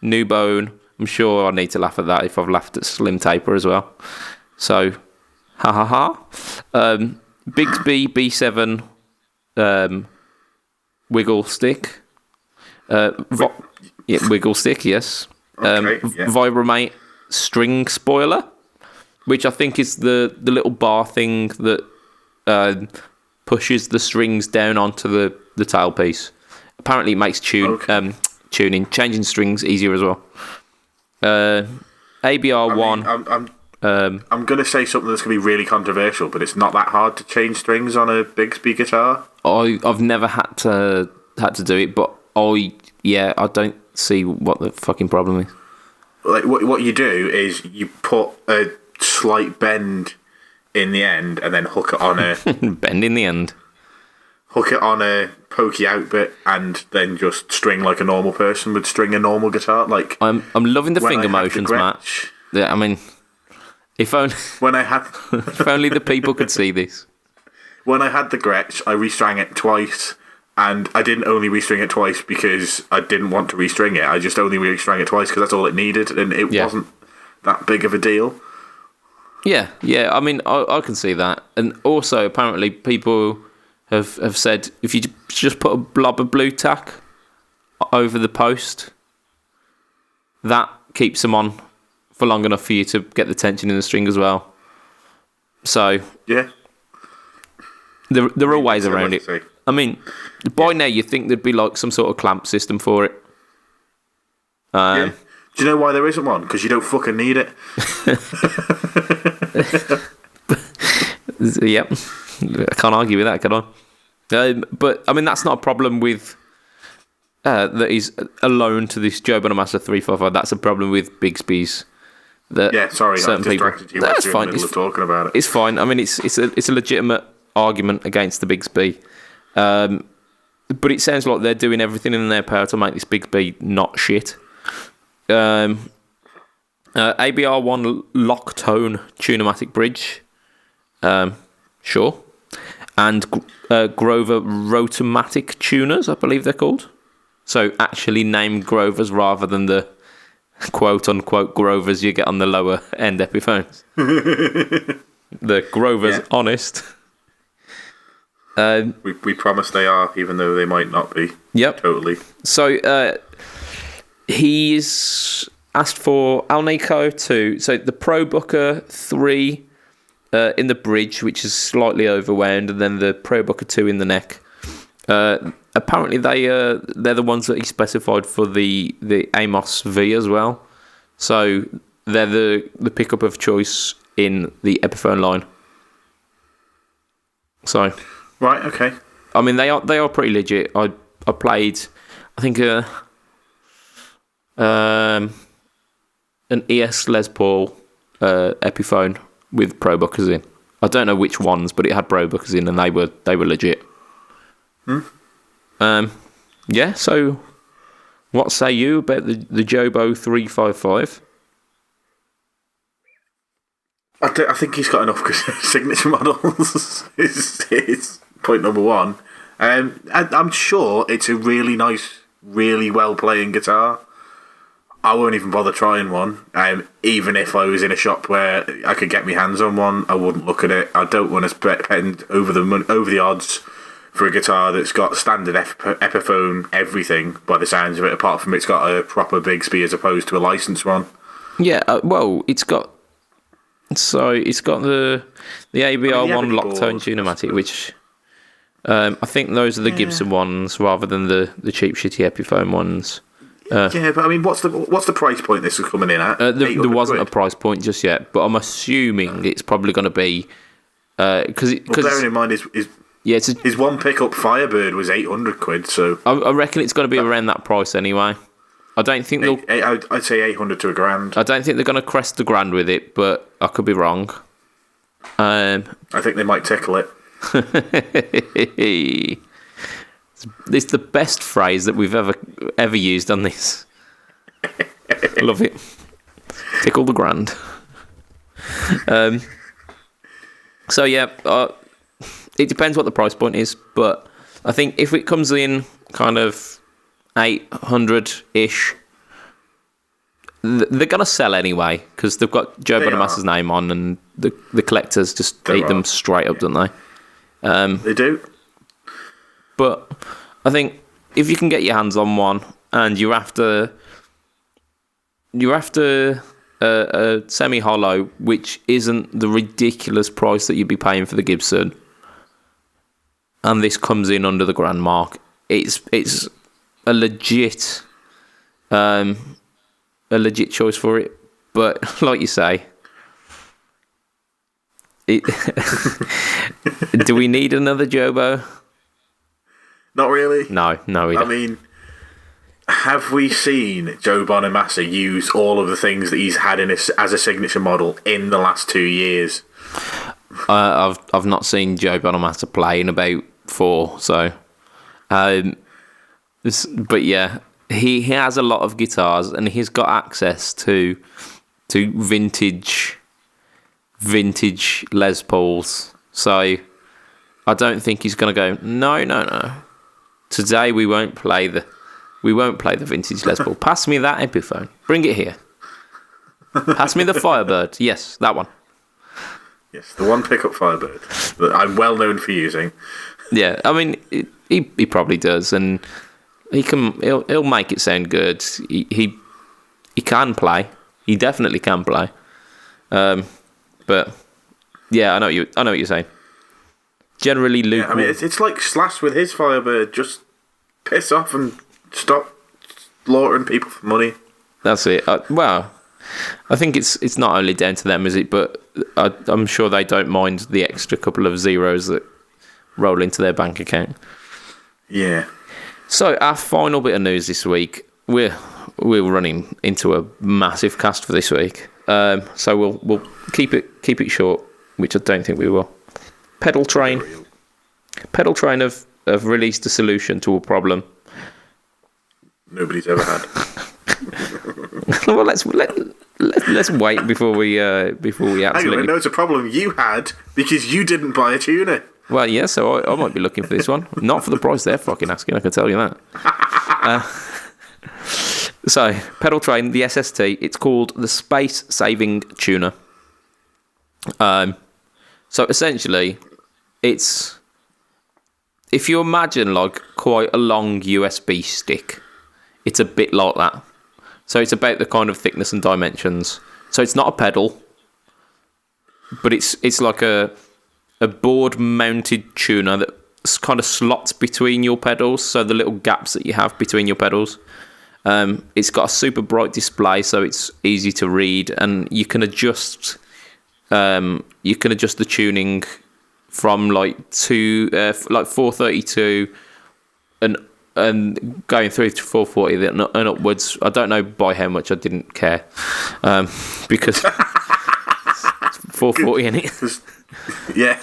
New bone. I'm sure I need to laugh at that if I've laughed at slim taper as well. So, ha ha ha. Bigsby B7 wiggle stick. Wiggle stick, yes. Okay, Vibromate string spoiler, which I think is the little bar thing that pushes the strings down onto the tailpiece. Apparently, it makes tuning, changing strings easier as well. ABR1. I'm going to say something that's going to be really controversial, but it's not that hard to change strings on a Bigsby guitar. I've never had to do it, but I don't see what the fucking problem is. Like what you do is you put a slight bend in the end, and then hook it on a bend in the end. Hook it on a pokey out bit, and then just string like a normal person would string a normal guitar. Like I'm loving the finger motions, Matt. Yeah, I mean, if only if only the people could see this. When I had the Gretsch, I restring it twice, and I didn't only restring it twice because I didn't want to restring it. I just only restring it twice because that's all it needed, and it wasn't that big of a deal. Yeah. I mean, I can see that, and also apparently people have said if you just put a blob of blue tack over the post, that keeps them on for long enough for you to get the tension in the string as well. So yeah, there are ways around it. I mean, by now you think there'd be like some sort of clamp system for it. Do you know why there isn't one? Because you don't fucking need it. Yep. I can't argue with that, can I? But, I mean, that's not a problem with... that is alone to this Joe Bonamassa 355. That's a problem with Bigsby's. Sorry, I distracted you. That's fine. In the middle of talking about it. It's fine. I mean, it's a legitimate argument against the Bigsby. But it sounds like they're doing everything in their power to make this Bigsby not shit. ABR1 lock tone tunematic bridge. Sure. And Grover Rotomatic tuners, I believe they're called. So actually named Grovers rather than the quote-unquote Grovers you get on the lower end Epiphones. The Grovers honest. We promise they are, even though they might not be. Yep. Totally. So he's asked for Alnico 2. So the Pro Booker 3 in the bridge, which is slightly overwound, and then the Pro Booker 2 in the neck. Apparently they're the ones that he specified for the Amos V as well. So they're the pickup of choice in the Epiphone line. So right, okay. I mean they are pretty legit. I played, I think an ES Les Paul Epiphone with Pro Bookers in. I don't know which ones, but it had Pro Bookers in, and they were legit. Yeah. So, what say you about the Jobo 355? I think he's got enough signature models. is point number one. I'm sure it's a really nice, really well playing guitar. I won't even bother trying one. Even if I was in a shop where I could get my hands on one, I wouldn't look at it. I don't want to spend over the odds for a guitar that's got standard Epiphone everything, by the sounds of it, apart from it's got a proper Bigsby as opposed to a licensed one. Yeah, well, it's got the ABR one Locktone Tunematic, which I think those are the Gibson ones rather than the cheap shitty Epiphone ones. Yeah, but I mean, what's the price point this is coming in at? There wasn't a price point just yet, but I'm assuming it's probably going to be because bearing in mind his one pickup Firebird was £800, so I reckon it's going to be around that price anyway. I don't think I'd say 800 to £1,000. I don't think they're going to crest the grand with it, but I could be wrong. I think they might tickle it. It's the best phrase that we've ever used on this. I love it. Tickle the grand. So yeah, it depends what the price point is, but I think if it comes in kind of 800-ish, they're going to sell anyway because they've got Joe Bonamassa's name on, and the collectors just eat them straight up, don't they? They do. But I think if you can get your hands on one and you're after a semi-hollow, which isn't the ridiculous price that you'd be paying for the Gibson, and this comes in under the grand mark, it's a legit choice for it. But like you say, do we need another Jobo? Not really. No, we don't. I mean, have we seen Joe Bonamassa use all of the things that he's had as a signature model in the last 2 years? I've not seen Joe Bonamassa play in about 4, so. But yeah, he has a lot of guitars, and he's got access to vintage Les Pauls. So I don't think he's going to go, no. Today we won't play the vintage Les Paul. Pass me that Epiphone. Bring it here. Pass me the Firebird. Yes, that one. Yes, the one pickup Firebird that I'm well known for using. Yeah, I mean he probably does, and he'll make it sound good. He can play. He definitely can play. But yeah, I know what you're saying. Generally lukewarm. Yeah, I mean, it's like Slash with his Firebird. Just piss off and stop slaughtering people for money. That's it. Well, I think it's not only down to them, is it? But I'm sure they don't mind the extra couple of zeros that roll into their bank account. Yeah. So our final bit of news this week, we're running into a massive cast for this week. So we'll keep it short, which I don't think we will. Pedal Train have released a solution to a problem nobody's ever had. Well, let's wait before we absolutely. Hang on, no, it's a problem you had because you didn't buy a tuner. Well, yeah, so I might be looking for this one, not for the price they're fucking asking. I can tell you that. So, Pedal Train, the SST, it's called the Space Saving Tuner. So essentially, it's, if you imagine like quite a long USB stick, it's a bit like that. So it's about the kind of thickness and dimensions. So it's not a pedal, but it's like a board-mounted tuner that kind of slots between your pedals. So the little gaps that you have between your pedals. It's got a super bright display, so it's easy to read, and you can adjust. You can adjust the tuning from like 432 and going through to 440 and upwards. I don't know by how much. I didn't care because it's 440 in it. Yeah.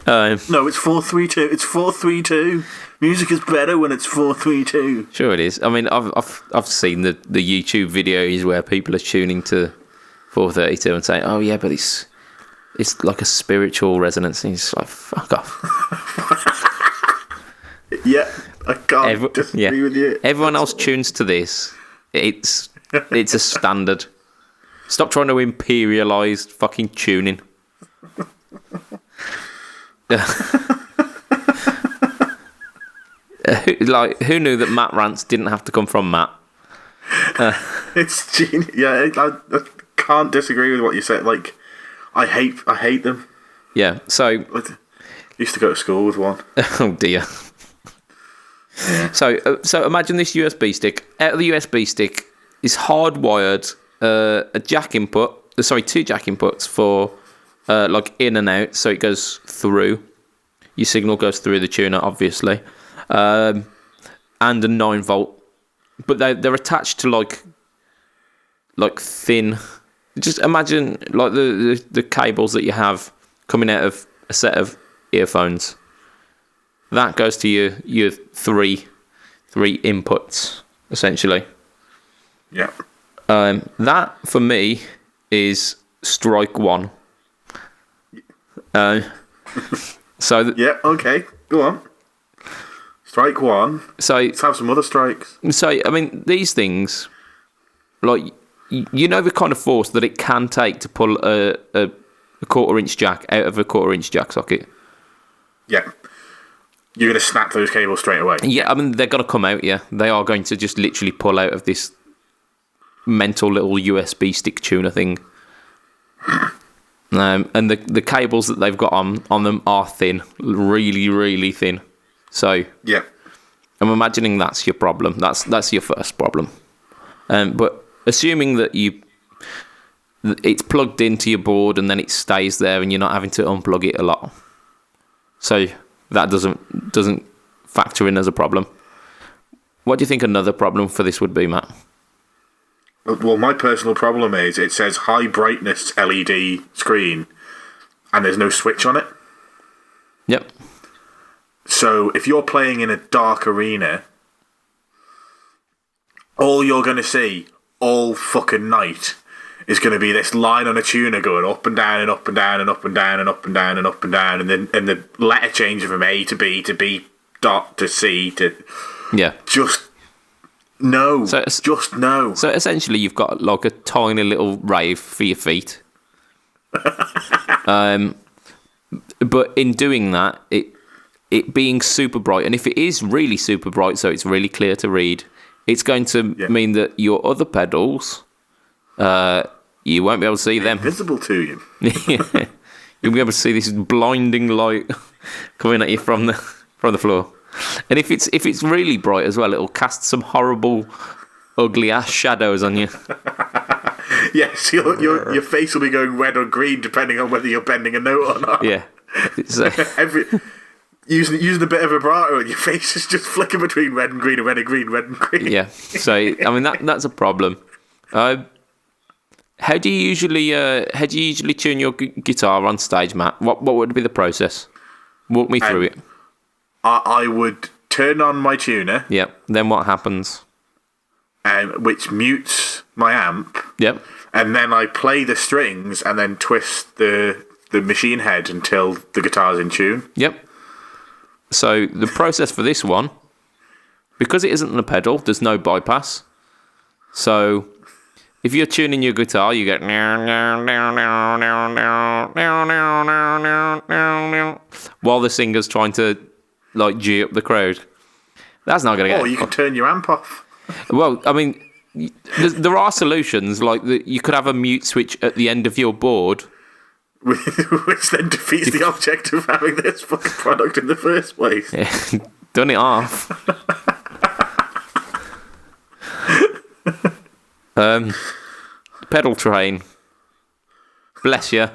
No, it's 432. It's 432. Music is better when it's 432. Sure, it is. I mean, I've seen the YouTube videos where people are tuning to 432 and saying, "Oh yeah, but it's like a spiritual resonance." And it's like, fuck off. Yeah, I can't disagree with you. Everyone else tunes to this. It's a standard. Stop trying to imperialise fucking tuning. Who knew that Matt rants didn't have to come from Matt? It's genius. Yeah, I can't disagree with what you said. Like, I hate them. Yeah. So I used to go to school with one. oh dear. Yeah. So imagine this USB stick. Out of the USB stick is hardwired a jack input. Two jack inputs for like in and out. So it goes through. Your signal goes through the tuner, obviously, and a 9-volt. But they're attached to like thin. Just imagine like the cables that you have coming out of a set of earphones. That goes to your three inputs essentially. Yeah. That for me is strike one. Yeah. Okay. Go on. Strike one. So let's have some other strikes. So I mean, these things, like you know, the kind of force that it can take to pull a 1/4-inch jack out of a 1/4-inch jack socket. Yeah. You're going to snap those cables straight away. Yeah, I mean, they're going to come out, yeah. They are going to just literally pull out of this mental little USB stick tuner thing. And the cables that they've got on them are thin. Really, really thin. So, yeah. I'm imagining that's your problem. That's your first problem. But assuming that it's plugged into your board and then it stays there and you're not having to unplug it a lot. So that doesn't factor in as a problem. What do you think another problem for this would be, Matt? Well, my personal problem is it says high brightness LED screen and there's no switch on it. Yep. So if you're playing in a dark arena, all you're going to see all fucking night is going to be this line on a tuner going up and down and up and down and up and down and up and down and up and down, and then the letter change from A to B dot to C to just no. So essentially, you've got like a tiny little rave for your feet. But in doing that, it being super bright, and if it is really super bright, so it's really clear to read, it's going to mean that your other pedals, you won't be able to see them. Invisible to you. You'll be able to see this blinding light coming at you from the floor. And if it's really bright as well, it'll cast some horrible, ugly ass shadows on you. Yes, your face will be going red or green depending on whether you're bending a note or not. Yeah. Using a bit of vibrato, and your face is just flicking between red and green and red and green, red and green. Yeah. So I mean that's a problem. How do you usually tune your guitar on stage, Matt? What would be the process? Walk me through it. I would turn on my tuner. Yep. Then what happens? Which mutes my amp. Yep. And then I play the strings and then twist the machine head until the guitar's in tune. Yep. So the process for this one, because it isn't a pedal, there's no bypass. So if you're tuning your guitar, you get while the singer's trying to like G up the crowd. That's not going to get. Oh, you can turn your amp off. Well, I mean, there are solutions like you could have a mute switch at the end of your board. Which then defeats the object of having this fucking product in the first place. Yeah, done it off. Pedal train. Bless you.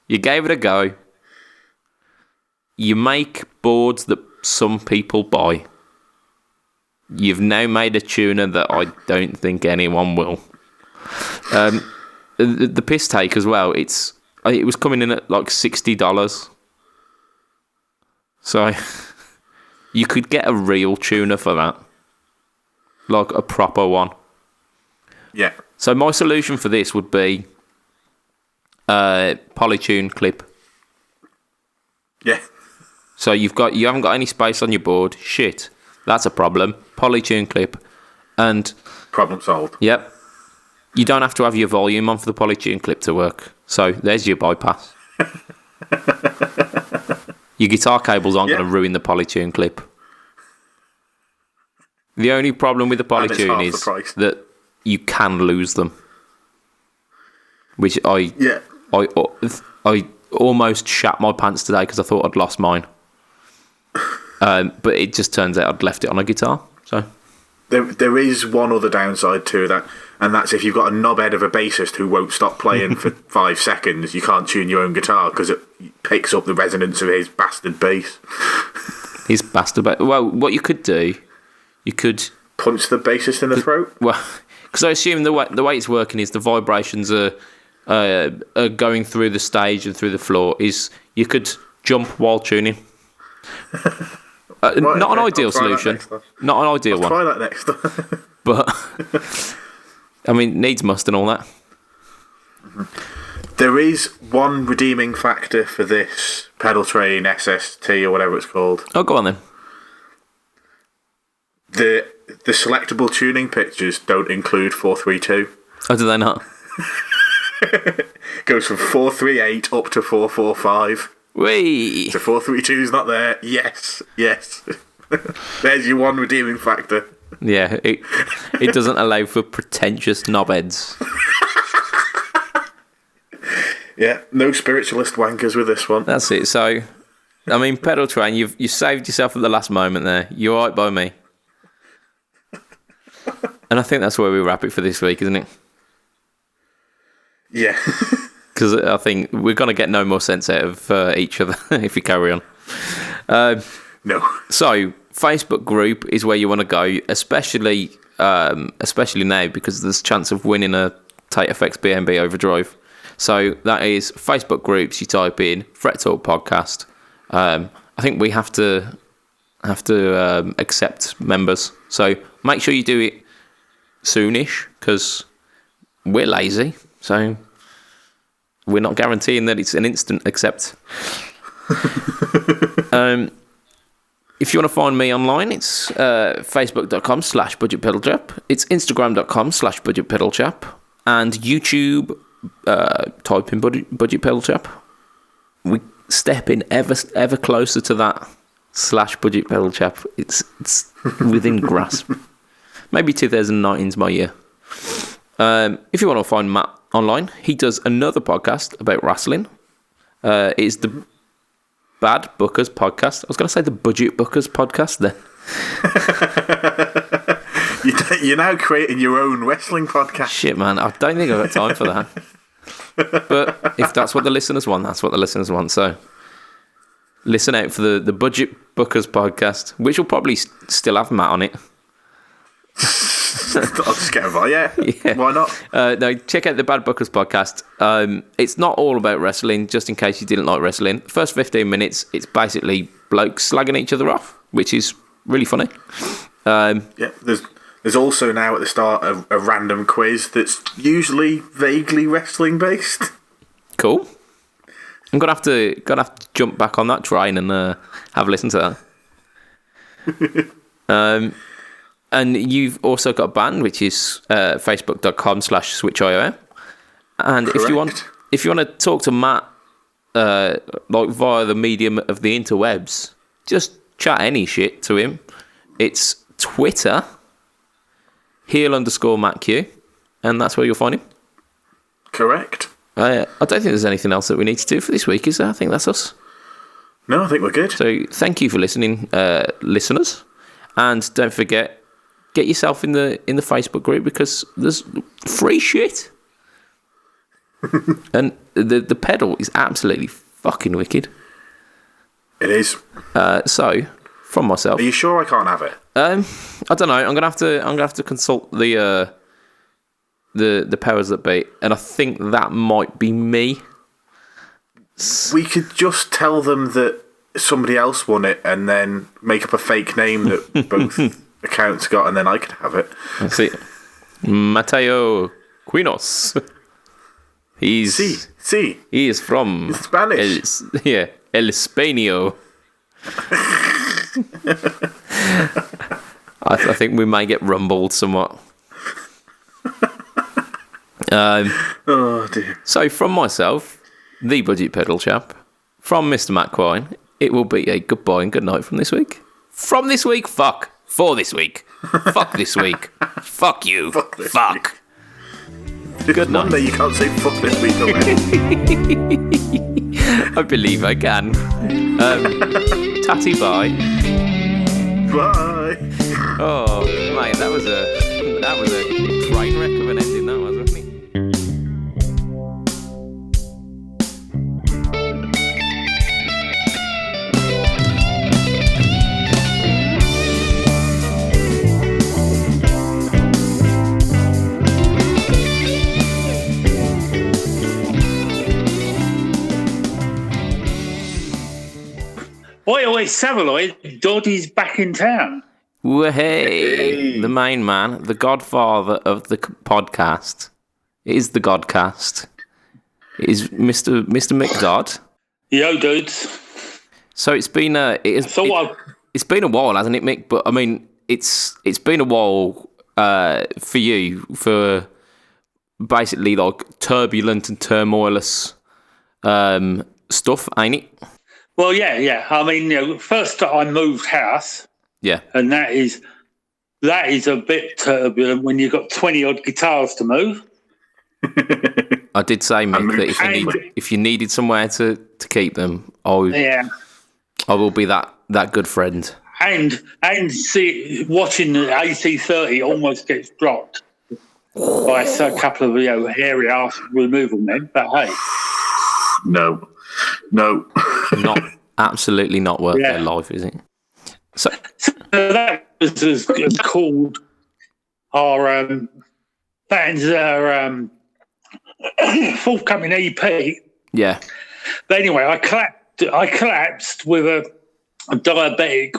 You gave it a go. You make boards that some people buy. You've now made a tuner that I don't think anyone will. The piss take as well. It was coming in at like $60. So you could get a real tuner for that. Like a proper one. Yeah. So my solution for this would be polytune clip. Yeah. So you haven't got any space on your board. Shit. That's a problem. Polytune clip. And problem solved. Yep. You don't have to have your volume on for the polytune clip to work. So there's your bypass. Your guitar cables aren't going to ruin the polytune clip. The only problem with the And it's Polytune half the is price. that you can lose them, which I almost shat my pants today because I thought I'd lost mine. But it just turns out I'd left it on a guitar. So There is one other downside to that, and that's if you've got a knobhead of a bassist who won't stop playing for 5 seconds, you can't tune your own guitar because it picks up the resonance of his bastard bass. his bastard. Well, what you could do, you could Punch the bassist in the throat? well, because I assume the way it's working is the vibrations are going through the stage and through the floor. Is you could jump while tuning. Not an ideal solution. Not an ideal one. Try that next time. But I mean, needs must and all that. There is one redeeming factor for this pedal train SST or whatever it's called. Oh, go on then. The selectable tuning pictures don't include 432. Oh, do they not? Goes from 438 up to 445. Whee! So 432's not there. Yes. There's your one redeeming factor. Yeah, it doesn't allow for pretentious knobheads. Yeah, no spiritualist wankers with this one. That's it. So, I mean, pedal train, you saved yourself at the last moment there. You're all right by me. And I think that's where we wrap it for this week, isn't it? Yeah. Because I think we're going to get no more sense out of each other if we carry on. No. So, Facebook group is where you want to go, especially now because there's a chance of winning a Tate FX BNB Overdrive. So that is Facebook groups. You type in Fret Talk Podcast. I think we have to accept members. So make sure you do it soonish because we're lazy. So we're not guaranteeing that it's an instant accept. If you want to find me online, it's facebook.com/budgetpedalchap. It's instagram.com/budgetpedalchap. And YouTube, type in budget pedal chap. We stepping ever closer to that /budget pedal chap. It's within grasp. Maybe 2019's my year. If you want to find Matt online, he does another podcast about wrestling. It's the Bad Bookers podcast. I was going to say the Budget Bookers podcast then. You're now creating your own wrestling podcast. Shit, man. I don't think I've got time for that. But if that's what the listeners want, that's what the listeners want. So listen out for the Budget Bookers podcast, which will probably still have Matt on it. I'll just get a yeah. Why not? No, check out the Bad Bookers podcast. It's not all about wrestling, just in case you didn't like wrestling. First 15 minutes, it's basically blokes slagging each other off, which is really funny. Yeah, there's also now at the start a random quiz that's usually vaguely wrestling based. Cool. I'm gonna have to jump back on that train and have a listen to that. And you've also got a band, which is facebook.com/switchio. And Correct. if you want to talk to Matt like via the medium of the interwebs, just chat any shit to him. It's Twitter, heel_MattQ, and that's where you'll find him. Correct. I don't think there's anything else that we need to do for this week, is there? I think that's us. No, I think we're good. So thank you for listening, listeners. And don't forget, get yourself in the Facebook group because there's free shit. And the pedal is absolutely fucking wicked. It is. So, from myself, Are you sure I can't have it? I don't know. I'm gonna have to consult the powers that be, and I think that might be me. We could just tell them that somebody else won it and then make up a fake name that both accounts got, and then I could have it. That's it. Mateo Quinos. He is from Spanish. El Españo. I think we may get rumbled somewhat. Oh dear. So from myself, the Budget Pedal Chap, from Mr. Matt Quine, it will be a goodbye and good night from this week. For this week. Fuck this week. Fuck you. Fuck this Fuck. week. Good night. Monday you can't say fuck this week already. I believe I can. Tatty bye. Bye. Oh, mate, that was a train wreck of an ending, that was, wasn't it? Oi, Saveloy, Doddy's back in town. Well, hey, the main man, the godfather of the podcast. It is the Godcast. It is Mr. McDodd. Yo, dudes. So it's been it's been a while, hasn't it, Mick? But I mean, it's been a while for you for basically like turbulent and turmoilous stuff, ain't it? Well, yeah. I mean, first I moved house, Yeah. and that is a bit turbulent when you've got 20 odd guitars to move. I did say, Mick, that if you needed somewhere to keep them, I will be that good friend. And watching the AC30 almost gets dropped by a couple of hairy ass removal men. But hey, No. Absolutely not worth their life, is it? So that was called our band's forthcoming EP. Yeah. But anyway, I collapsed with a diabetic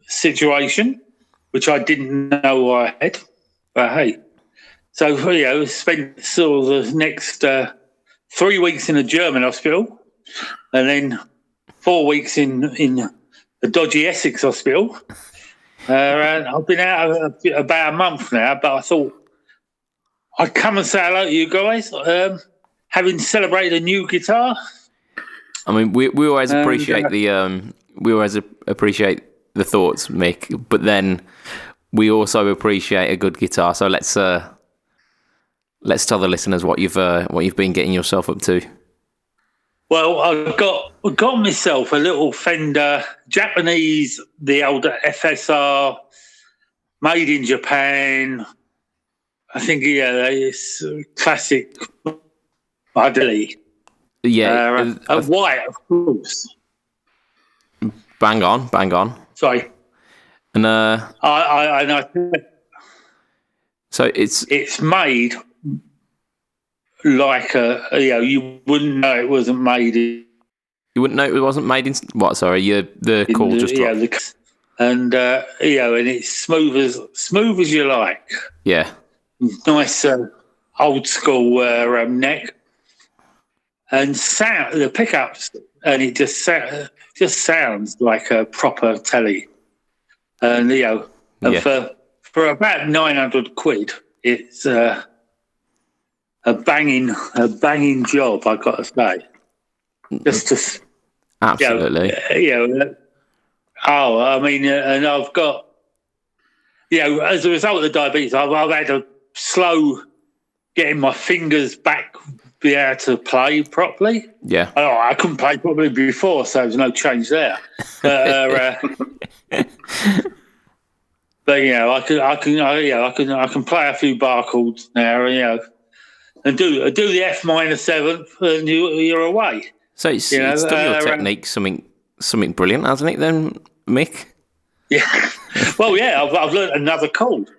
situation, which I didn't know I had. But hey, so spent sort of the next 3 weeks in a German hospital, and then 4 weeks in a dodgy Essex hospital. And I've been out about a month now, but I thought I'd come and say hello to you guys, having celebrated a new guitar. I mean, we always appreciate appreciate the thoughts, Mick, but then we also appreciate a good guitar. So let's tell the listeners what you've been getting yourself up to. Well, I got myself a little Fender Japanese, the old FSR, made in Japan. I think it's classic, Ugly. Yeah, white, of course. Bang on. Sorry, and I know. So it's made like you wouldn't know it wasn't made. You wouldn't know it wasn't made in what? Sorry, the call just dropped. And it's smooth as you like. Yeah, nice old school neck and sound the pickups, and it just sounds like a proper telly. And for about 900 quid, it's a banging job, I've got to say. Just to absolutely. I mean, and I've got as a result of the diabetes, I've had a slow getting my fingers back, be able to play properly. Yeah. Oh, I couldn't play properly before, so there's no change there. But I can play a few bar chords now, and do the F-7, and you're away. So it's done your technique something brilliant, hasn't it? Then, Mick. Yeah. Well, I've learned another chord.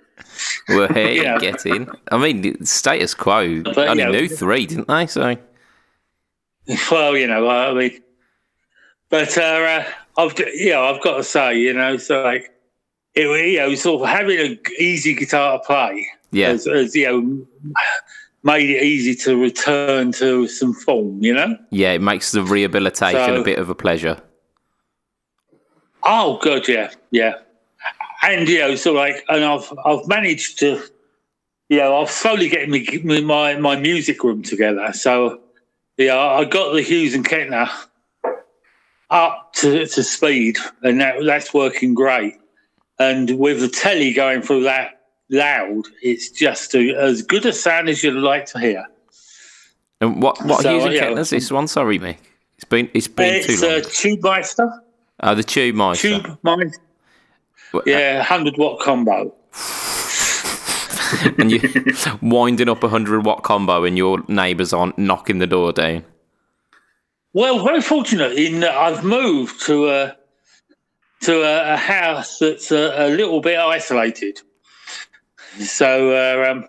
Well, hey, get in. I mean, status quo. But, only knew 3, didn't they? So. Well, I mean, but I've got to say, so like, sort of having an easy guitar to play. Yeah. Has made it easy to return to some form. Yeah, it makes the rehabilitation a bit of a pleasure. Oh God, yeah. And and I've managed to, I've slowly getting my music room together. So, I got the Hughes and Kettner up to speed, and that's working great. and with the telly going through that loud, it's just as good a sound as you'd like to hear. And what Hughes and Kettner's this one? Sorry, Mick. It's been too long. It's Tube Meister. The Tube Meister. Tube Meister. Yeah, 100-watt combo. And you're winding up a 100-watt combo and your neighbours aren't knocking the door down. Well, very fortunate in that I've moved to a house that's a little bit isolated. So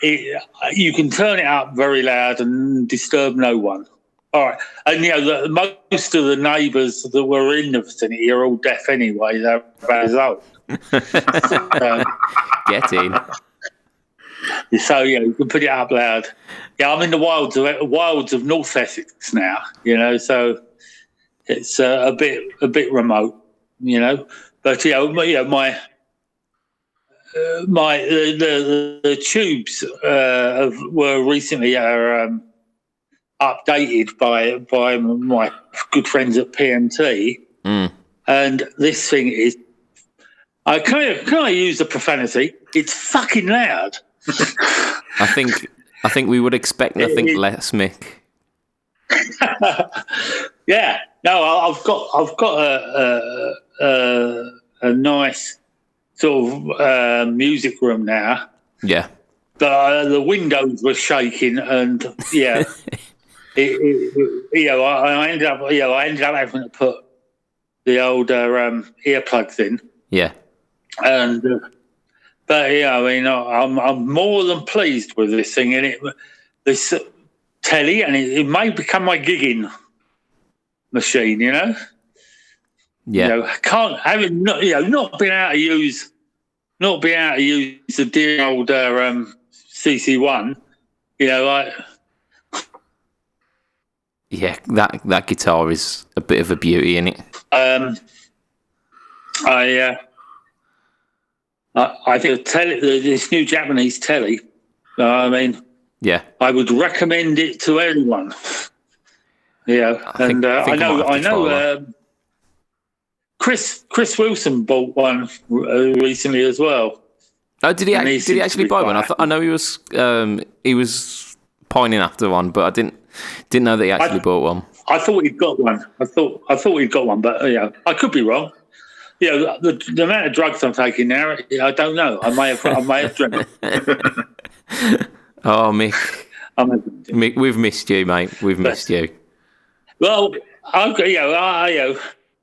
you can turn it up very loud and disturb no one. All right. And, most of the neighbours that were in the vicinity are all deaf anyway. They're about as old. Get in. So, you can put it up loud. Yeah, I'm in the wilds of North Essex now, so it's a bit remote, But, the tubes were recently updated by my good friends at PMT, and this thing is. Can I use the profanity? It's fucking loud. I think we would expect nothing less, Mick. Yeah. No, I've got a nice sort of music room now. Yeah. The windows were shaking, and I ended up having to put the old earplugs in. Yeah. And I'm more than pleased with this thing, and this telly, and it may become my gigging machine. Yeah. Can't having not being able to use the dear old CC1. Yeah, that guitar is a bit of a beauty, isn't it? I think this new Japanese telly. Yeah, I would recommend it to anyone. I know. Chris Wilson bought one recently as well. Oh, did he actually buy one? I know he was pining after one, but I didn't know that he actually bought one. I thought he'd got one. I thought he'd got one, but I could be wrong. The amount of drugs I'm taking now, I don't know. I may have drank it. Oh, Mick, we've missed you, mate. We've missed you. Well, I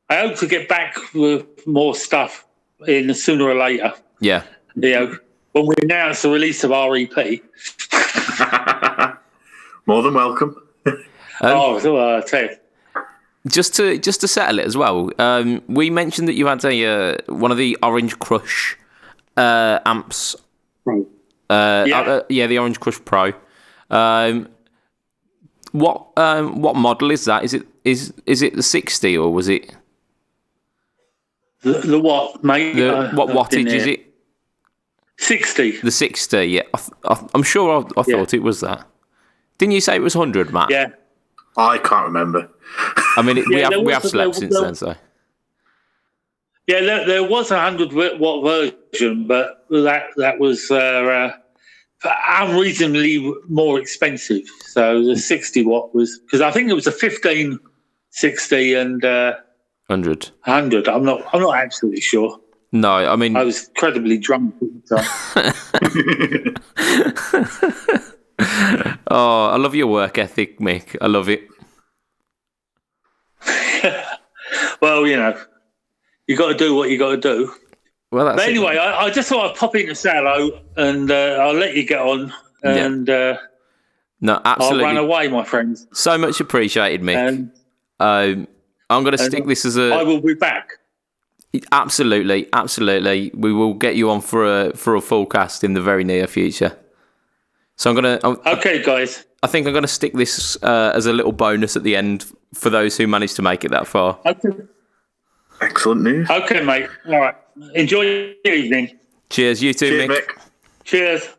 hope to get back with more stuff in sooner or later. Yeah. When we announce the release of REP. More than welcome. I'll tell you. Just to settle it as well, we mentioned that you had one of the Orange Crush amps. Right. The Orange Crush Pro. What model is that? Is it the 60 or was it the what, mate? What wattage is it? 60. The 60. Yeah, I'm sure I thought it was that. Didn't you say it was 100, Matt? Yeah. I can't remember. I mean, we have slept since then, so. Yeah, there was a 100-watt version, but that was unreasonably more expensive. So the 60-watt was, because I think it was a 15, 60, and 100. 100. I'm not absolutely sure. No, I mean, I was incredibly drunk at the time. Oh, I love your work ethic, Mick. I love it. Well, you got to do what you got to do. Well, that's but anyway, I just thought I'd pop into Salo and I'll let you get on. And no, absolutely. I'll run away, my friends. So much appreciated, Mick. I'm going to stick this as I will be back. Absolutely. We will get you on for a full cast in the very near future. So okay, guys. I think I'm going to stick this as a little bonus at the end for those who managed to make it that far. Okay. Excellent news. Okay, mate. All right. Enjoy your evening. Cheers. You too, Cheers, Mick. Cheers.